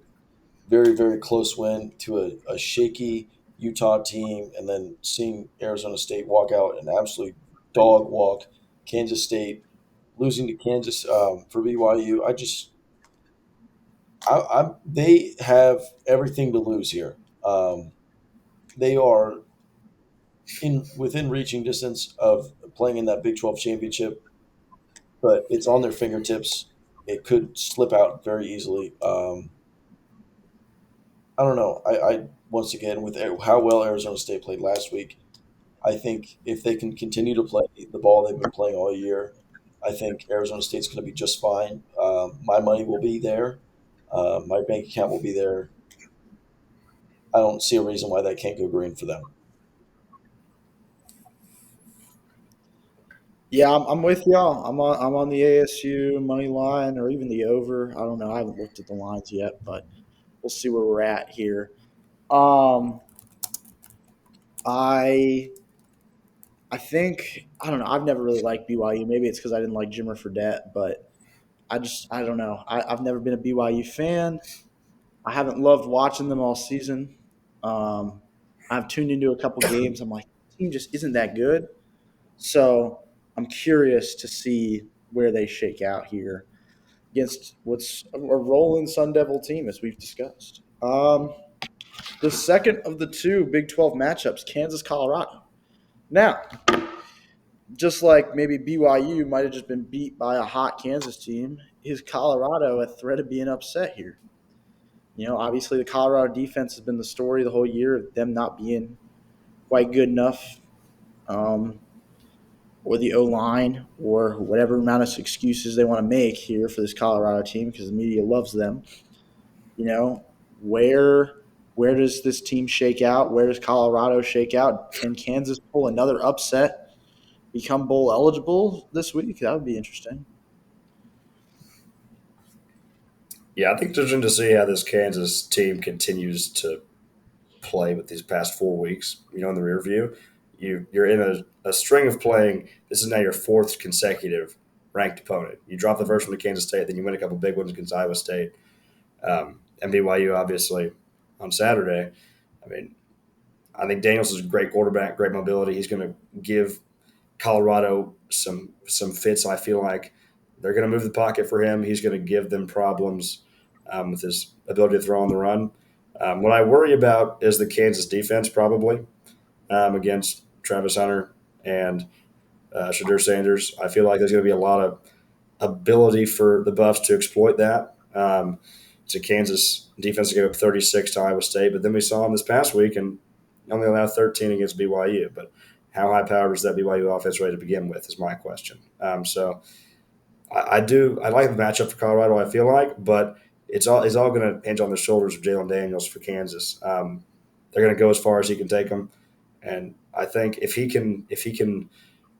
very, very close win to a shaky Utah team, and then seeing Arizona State walk out an absolute dog walk, Kansas State losing to Kansas for BYU. They have everything to lose here. They are in within reaching distance of playing in that Big 12 championship, but it's on their fingertips. It could slip out very easily. I don't know. I once again with how well Arizona State played last week, I think if they can continue to play the ball they've been playing all year, I think Arizona State's going to be just fine. My money will be there. My bank account will be there. I don't see a reason why that can't go green for them. Yeah, I'm with y'all. I'm on the ASU money line or even the over. I don't know. I haven't looked at the lines yet, but we'll see where we're at here. Um, I I think I don't know. I've never really liked BYU. Maybe it's because I didn't like Jimmer Fredette, but I don't know. I've never been a BYU fan. I haven't loved watching them all season. Um, I've tuned into a couple games. I'm like, the team just isn't that good. So I'm curious to see where they shake out here against what's a rolling Sun Devil team, as we've discussed. The second of the two Big 12 matchups, Kansas Colorado. Now, just like maybe BYU might have just been beat by a hot Kansas team, is Colorado a threat of being upset here? Obviously the Colorado defense has been the story the whole year of them not being quite good enough, or the O line, or whatever amount of excuses they want to make here for this Colorado team because the media loves them. You know, where where does this team shake out? Where does Colorado shake out? Can Kansas pull another upset, become bowl eligible this week? That would be interesting. Yeah, I think it's interesting to see how this Kansas team continues to play with these past 4 weeks. In the rear view, you're in a string of playing. This is now your fourth consecutive ranked opponent. You drop the first one to Kansas State, then you win a couple big ones against Iowa State, and BYU obviously on Saturday. I mean, I think Daniels is a great quarterback, great mobility. He's going to give Colorado some fits. I feel like they're going to move the pocket for him. He's going to give them problems with his ability to throw on the run. What I worry about is the Kansas defense, probably against Travis Hunter and Shadur Sanders. I feel like there's going to be a lot of ability for the Buffs to exploit that. It's a Kansas defense to give up 36 to Iowa State, but then we saw them this past week and only allowed 13 against BYU. But how high powered is that BYU offense ready to begin with? Is my question. So I like the matchup for Colorado. I feel like, but it's all going to hinge on the shoulders of Jalen Daniels for Kansas. They're going to go as far as he can take them, and I think if he can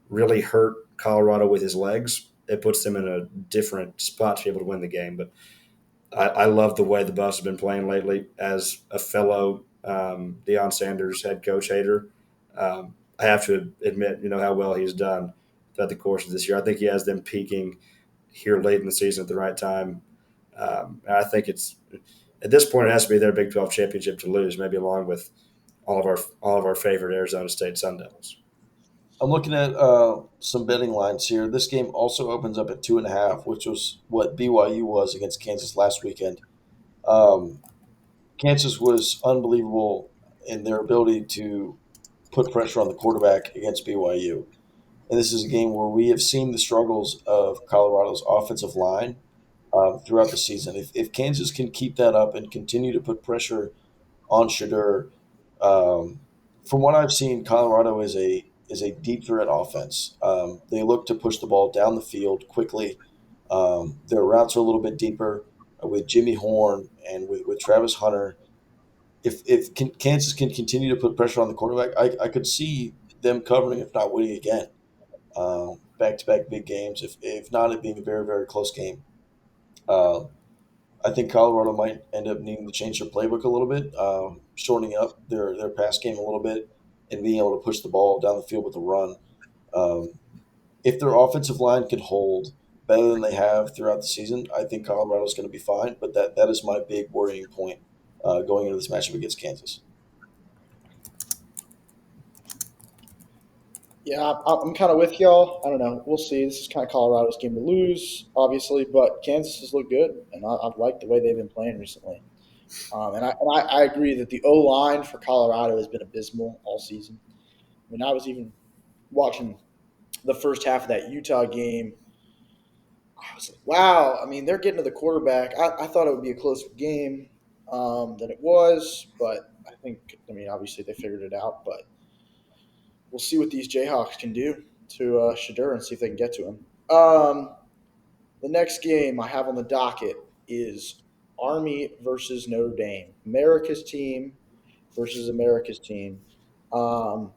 really hurt Colorado with his legs, it puts them in a different spot to be able to win the game. But I love the way the Buffs have been playing lately. As a fellow Deion Sanders head coach hater, I have to admit, how well he's done throughout the course of this year. I think he has them peaking here late in the season at the right time. And I think it's at this point it has to be their Big 12 championship to lose, maybe along with all of our favorite Arizona State Sun Devils. I'm looking at some betting lines here. This game also opens up at 2.5, which was what BYU was against Kansas last weekend. Um, Kansas was unbelievable in their ability to put pressure on the quarterback against BYU. And this is a game where we have seen the struggles of Colorado's offensive line throughout the season. If Kansas can keep that up and continue to put pressure on Shadur, um, from what I've seen, Colorado is a deep threat offense. They look to push the ball down the field quickly. Their routes are a little bit deeper with Jimmy Horn and with Travis Hunter. If Kansas can continue to put pressure on the quarterback, I could see them covering, if not winning again, back to back big games. If not, it being a very very close game. Uh, I think Colorado might end up needing to change their playbook a little bit, shortening up their pass game a little bit, and being able to push the ball down the field with a run. Um, if their offensive line can hold better than they have throughout the season, I think Colorado's going to be fine. But that is my big worrying point going into this matchup against Kansas. Yeah, I'm kind of with y'all. I don't know. We'll see. This is kind of Colorado's game to lose, obviously, but Kansas has looked good, and I've liked the way they've been playing recently. And I agree that the O line for Colorado has been abysmal all season. I mean, I was even watching the first half of that Utah game. I was like, wow. I mean, they're getting to the quarterback. I thought it would be a closer game than it was, but I mean, obviously they figured it out, but we'll see what these Jayhawks can do to Shadur and see if they can get to him. The next game I have on the docket is Army versus Notre Dame. America's team versus America's team. Um,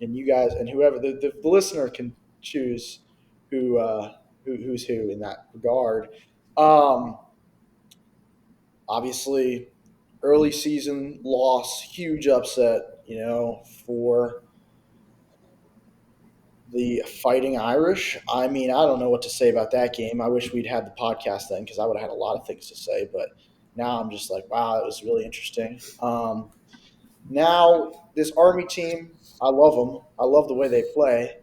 and you guys and whoever the listener can choose who's who in that regard. Um, Obviously, early season loss, huge upset. For the Fighting Irish. I mean, I don't know what to say about that game. I wish we'd had the podcast then because I would have had a lot of things to say. But now I'm just like, wow, it was really interesting. Now this Army team, I love them. I love the way they play.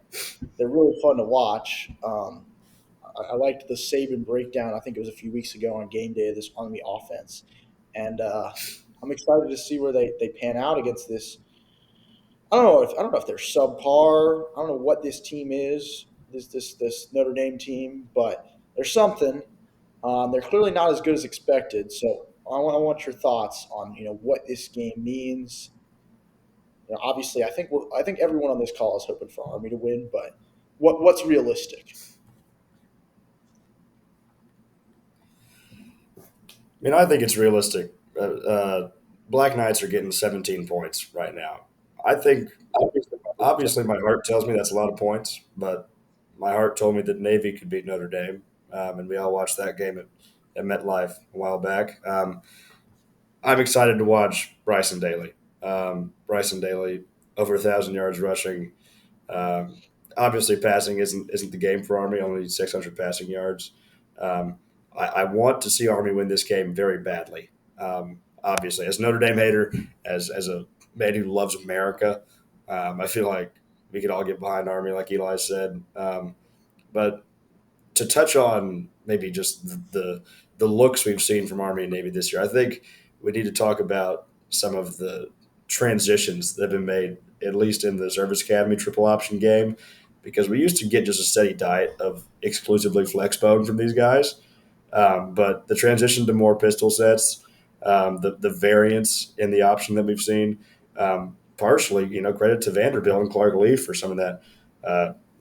They're really fun to watch. I liked the Saban breakdown. I think it was a few weeks ago on game day of this Army offense, and I'm excited to see where they pan out against this. I don't know if they're subpar. I don't know what this team is. This Notre Dame team, but there's something. They're clearly not as good as expected. So I want your thoughts on what this game means. Obviously, I think everyone on this call is hoping for Army to win, but what's realistic? I mean, I think it's realistic. Black Knights are getting 17 points right now. I think obviously my heart tells me that's a lot of points, but my heart told me that Navy could beat Notre Dame, and we all watched that game at at MetLife a while back. I'm excited to watch Bryson Daly. Bryson Daly, over 1,000 yards rushing. Um, Obviously, passing isn't the game for Army. Only 600 passing yards. Um, I want to see Army win this game very badly. Obviously, as a Notre Dame hater, as a man who loves America, I feel like we could all get behind Army, like Eli said. But to touch on maybe just the looks we've seen from Army and Navy this year, I think we need to talk about some of the transitions that have been made, at least in the Service Academy triple option game, because we used to get just a steady diet of exclusively flex bone from these guys. But the transition to more pistol sets, the variance in the option that we've seen, partially, credit to Vanderbilt and Clark Lee for some of that,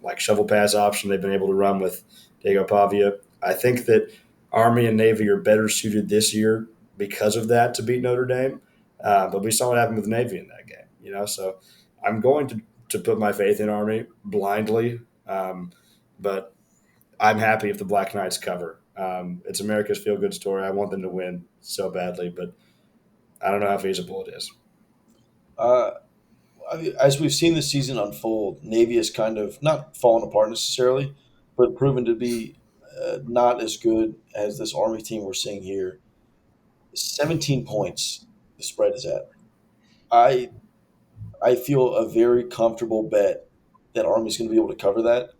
like shovel pass option they've been able to run with Diego Pavia. I think that Army and Navy are better suited this year because of that to beat Notre Dame. But we saw what happened with Navy in that game, So I'm going to put my faith in Army blindly, but I'm happy if the Black Knights cover. It's America's feel good story. I want them to win so badly, but I don't know how feasible it is. Uh, as we've seen the season unfold, Navy has kind of not fallen apart necessarily, but proven to be not as good as this Army team we're seeing here. 17 points the spread is at. I I feel a very comfortable bet that Army's going to be able to cover that.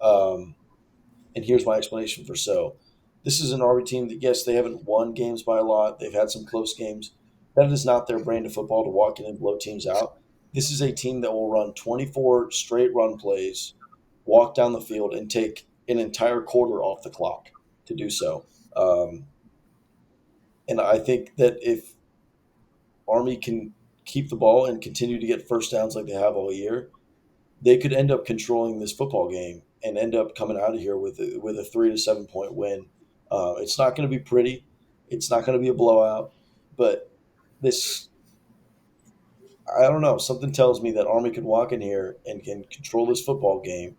And here's my explanation for so. This is an Army team that, yes, they haven't won games by a lot. They've had some close games. That is not their brand of football to walk in and blow teams out. This is a team that will run 24 straight run plays, walk down the field, and take an entire quarter off the clock to do so. And I think that if Army can keep the ball and continue to get first downs like they have all year, they could end up controlling this football game and end up coming out of here with a 3 to 7 point win. It's not going to be pretty. It's not going to be a blowout, but this, I don't know. Something tells me that Army could walk in here and can control this football game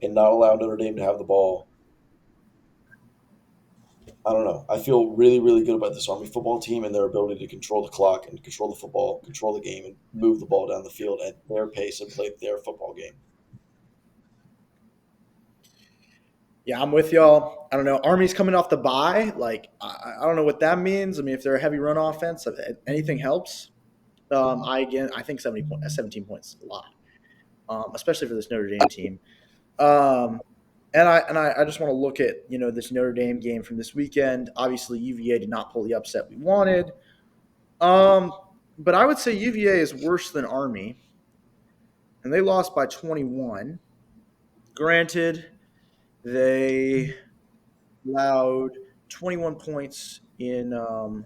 and not allow Notre Dame to have the ball. I don't know. I feel really, really good about this Army football team and their ability to control the clock and control the football, control the game, and move the ball down the field at their pace and play their football game. Yeah, I'm with y'all. I don't know. Army's coming off the bye. Like, I don't know what that means. I mean, if they're a heavy run offense, if anything helps. I think 17 points is a lot, especially for this Notre Dame team. Um, and I just want to look at this Notre Dame game from this weekend. Obviously, UVA did not pull the upset we wanted, but I would say UVA is worse than Army, and they lost by 21. Granted, they allowed 21 points in the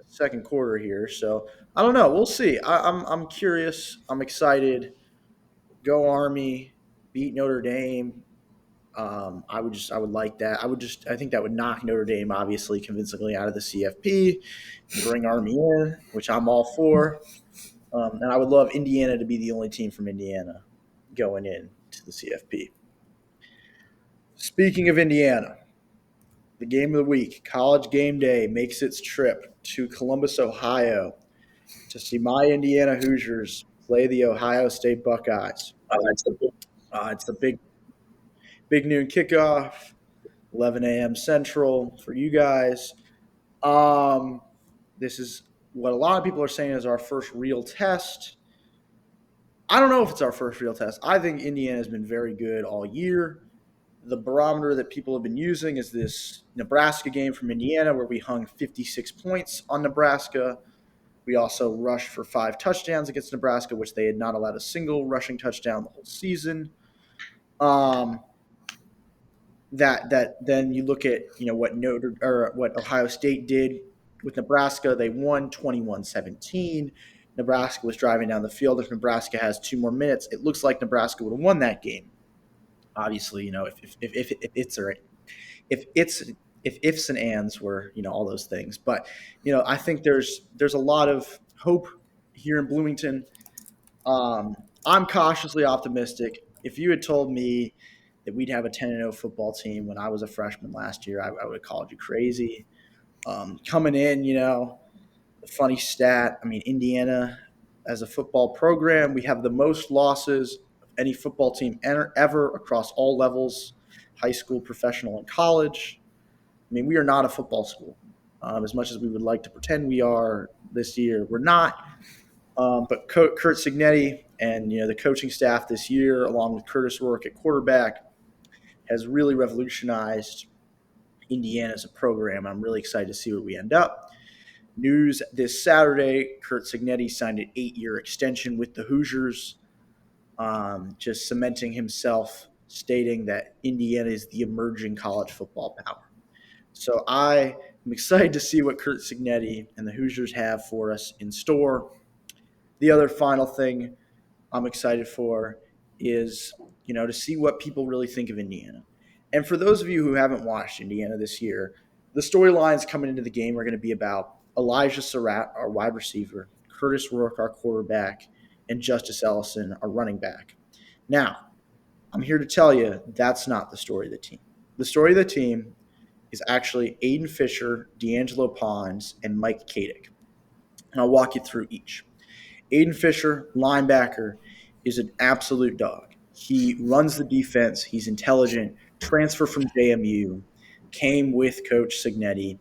second quarter here. So I don't know. We'll see. I'm curious. I'm excited. Go Army, beat Notre Dame. I would like that. I think that would knock Notre Dame obviously convincingly out of the CFP and bring Army in, which I'm all for. And I would love Indiana to be the only team from Indiana going in to the CFP. Speaking of Indiana, the game of the week, College Game Day, makes its trip to Columbus, Ohio, to see my Indiana Hoosiers play the Ohio State Buckeyes. It's the big noon kickoff, 11 a.m. Central for you guys. This is what a lot of people are saying is our first real test. I don't know if it's our first real test. I think Indiana has been very good all year. The barometer that people have been using is this Nebraska game from Indiana where we hung 56 points on Nebraska. We also rushed for 5 touchdowns against Nebraska, which they had not allowed a single rushing touchdown the whole season. That then you look at what Ohio State did with Nebraska. They won 21-17. Nebraska was driving down the field. If Nebraska has 2 more minutes, it looks like Nebraska would have won that game. Obviously, if ifs and ands were all those things, but I think there's a lot of hope here in Bloomington. I'm cautiously optimistic. If you had told me that we'd have a 10-0 football team when I was a freshman last year, I would have called you crazy. Coming in, the funny stat, I mean, Indiana, as a football program, we have the most losses of any football team ever across all levels, high school, professional, and college. I mean, we are not a football school. As much as we would like to pretend we are this year, we're not. But Kurt Signetti and the coaching staff this year, along with Curtis Rourke at quarterback, has really revolutionized Indiana as a program. I'm really excited to see where we end up. News this Saturday: Kurt Signetti signed an 8-year extension with the Hoosiers, just cementing himself, stating that Indiana is the emerging college football power. So I am excited to see what Kurt Signetti and the Hoosiers have for us in store. The other final thing I'm excited for is, to see what people really think of Indiana. And for those of you who haven't watched Indiana this year, the storylines coming into the game are going to be about Elijah Surratt, our wide receiver, Curtis Rourke, our quarterback, and Justice Ellison, our running back. Now, I'm here to tell you that's not the story of the team. The story of the team is actually Aiden Fisher, D'Angelo Pons, and Mike Kadick. And I'll walk you through each. Aiden Fisher, linebacker, is an absolute dog. He runs the defense. He's intelligent. Transfer from JMU, came with Coach Signetti,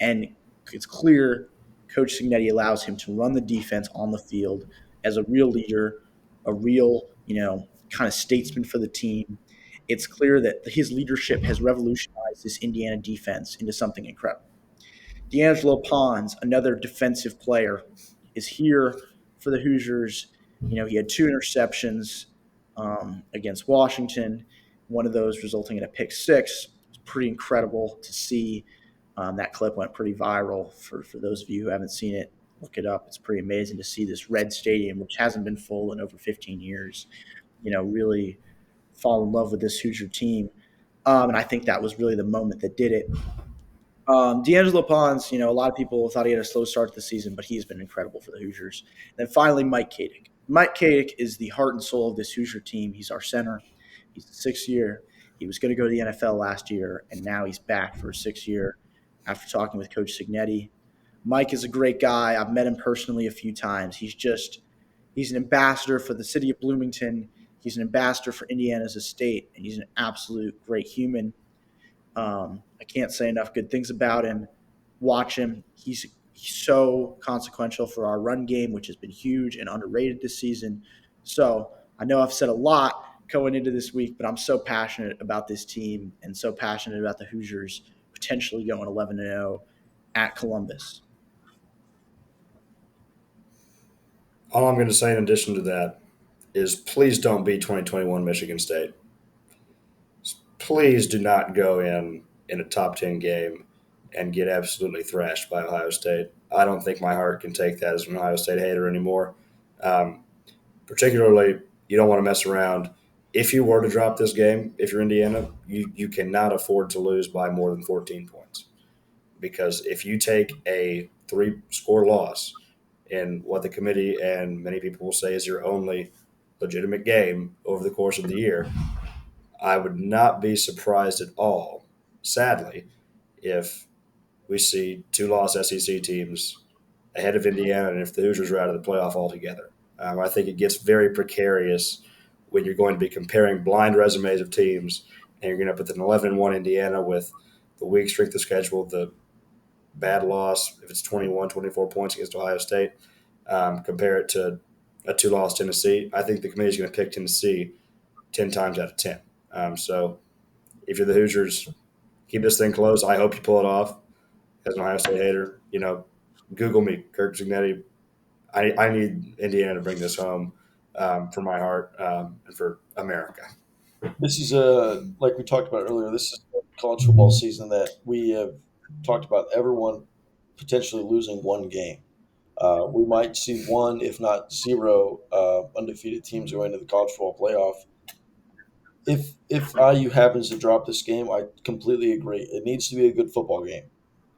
and it's clear Coach Signetti allows him to run the defense on the field as a real leader, a real, kind of statesman for the team. It's clear that his leadership has revolutionized this Indiana defense into something incredible. D'Angelo Pons, another defensive player, is here for the Hoosiers. He had 2 interceptions against Washington, one of those resulting in a pick six. It's pretty incredible to see. That clip went pretty viral. For those of you who haven't seen it, look it up. It's pretty amazing to see this red stadium, which hasn't been full in over 15 years, really fall in love with this Hoosier team. And I think that was really the moment that did it. D'Angelo Pons, a lot of people thought he had a slow start to the season, but he's been incredible for the Hoosiers. And then finally, Mike Kadick. Mike Kadick is the heart and soul of this Hoosier team. He's our center. He's the 6th year. He was going to go to the NFL last year, and now he's back for a 6th year after talking with Coach Signetti. Mike is a great guy. I've met him personally a few times. He's an ambassador for the city of Bloomington. He's an ambassador for Indiana as a state, and he's an absolute great human. I can't say enough good things about him. Watch him. He's so consequential for our run game, which has been huge and underrated this season. So I know I've said a lot going into this week, but I'm so passionate about this team and so passionate about the Hoosiers potentially going 11-0 at Columbus. All I'm going to say in addition to that is please don't beat 2021 Michigan State. Please do not go in a top 10 game and get absolutely thrashed by Ohio State. I don't think my heart can take that as an Ohio State hater anymore. Particularly, you don't want to mess around. If you were to drop this game, if you're Indiana, you cannot afford to lose by more than 14 points. Because if you take a 3-score loss in what the committee and many people will say is your only legitimate game over the course of the year, I would not be surprised at all, sadly, if we see 2-loss SEC teams ahead of Indiana and if the Hoosiers are out of the playoff altogether. I think it gets very precarious when you're going to be comparing blind resumes of teams and you're going to put an 11-1 Indiana with the weak strength of schedule, the bad loss, if it's 21, 24 points against Ohio State, compare it to a 2-loss Tennessee. I think the committee is going to pick Tennessee 10 times out of 10. So if you're the Hoosiers, keep this thing close. I hope you pull it off. As an Ohio State hater, Google me, Kirk Signetti. I need Indiana to bring this home for my heart and for America. This is like we talked about earlier. This is a college football season that we have talked about everyone potentially losing one game. We might see one, if not zero, undefeated teams going to the college football playoff. If IU happens to drop this game, I completely agree. It needs to be a good football game.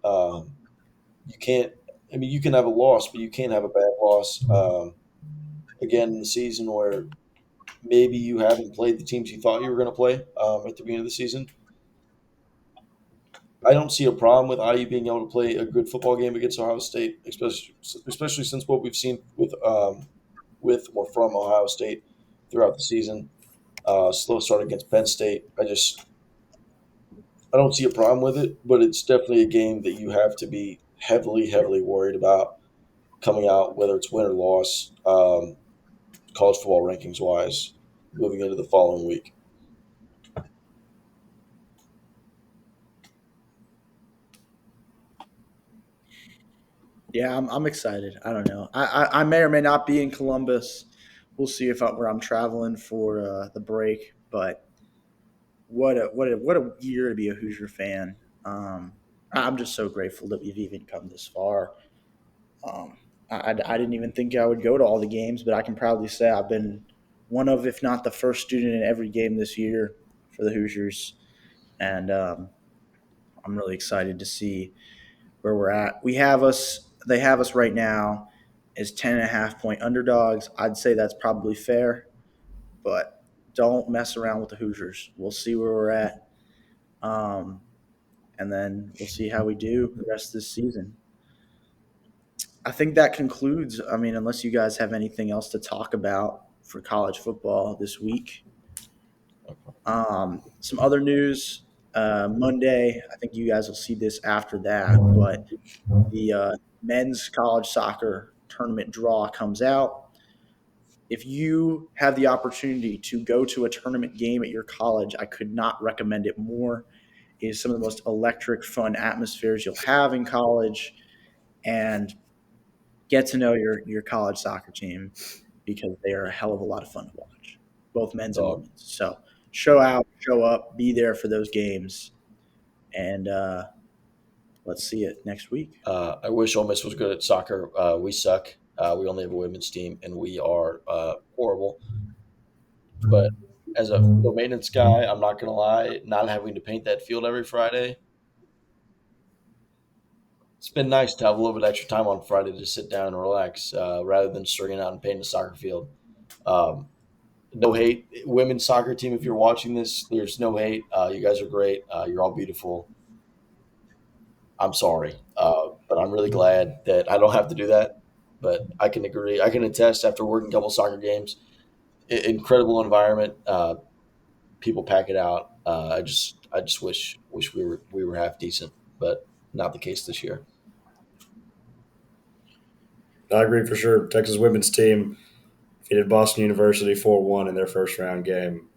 You can't. I mean, you can have a loss, but you can't have a bad loss. Again, in the season where maybe you haven't played the teams you thought you were going to play at the beginning of the season. I don't see a problem with IU being able to play a good football game against Ohio State, especially since what we've seen with or from Ohio State throughout the season. Slow start against Penn State. I don't see a problem with it, but it's definitely a game that you have to be heavily worried about coming out, whether it's win or loss, college football rankings wise, moving into the following week. Yeah, I'm excited. I don't know. I may or may not be in Columbus. We'll see if where I'm traveling for the break. But what a year to be a Hoosier fan. I'm just so grateful that we've even come this far. I didn't even think I would go to all the games, but I can proudly say I've been one of, if not the first student in every game this year for the Hoosiers, and I'm really excited to see where we're at. They have us right now as 10.5 point underdogs. I'd say that's probably fair, but don't mess around with the Hoosiers. We'll see where we're at, um, and then we'll see how we do the rest of this season. I think that concludes. I mean, unless you guys have anything else to talk about for college football this week. Some other news. Monday, I think you guys will see this after that, but the men's college soccer tournament draw comes out. If you have the opportunity to go to a tournament game at your college, I could not recommend it more. It is some of the most electric, fun atmospheres you'll have in college, and get to know your college soccer team because they are a hell of a lot of fun to watch, both men's and Dog. women's. So show out, show up, be there for those games, and let's see it next week. I wish Ole Miss was good at soccer. We suck. We only have a women's team, and we are horrible. But as a field maintenance guy, I'm not going to lie, not having to paint that field every Friday, it's been nice to have a little bit extra time on Friday to sit down and relax rather than stringing out and painting a soccer field. Um, no hate, women's soccer team. If you're watching this, there's no hate. You guys are great. You're all beautiful. I'm sorry, but I'm really glad that I don't have to do that. But I can agree. I can attest after working a couple soccer games, incredible environment. People pack it out. I just wish we were half decent, but not the case this year. I agree for sure. Texas women's team defeated Boston University 4-1 in their first round game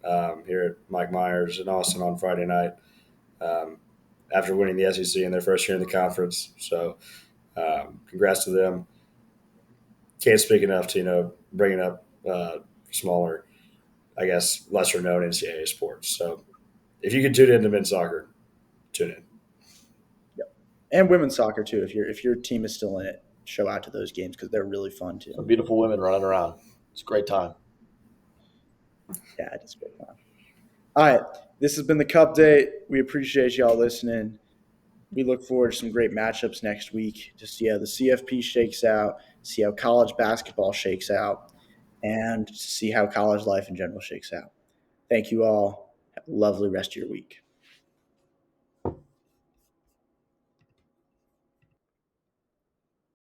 here at Mike Myers in Austin on Friday night um, after winning the SEC in their first year in the conference. So congrats to them. Can't speak enough to, bringing up smaller, I guess, lesser known NCAA sports. So if you can tune into men's soccer, tune in. Yep. And women's soccer too. If your team is still in it, show out to those games because they're really fun too. Some beautiful women running around. It's a great time. Yeah, it is great fun. All right, this has been the Cup Date. We appreciate y'all listening. We look forward to some great matchups next week to see how the CFP shakes out, see how college basketball shakes out, and to see how college life in general shakes out. Thank you all. Have a lovely rest of your week.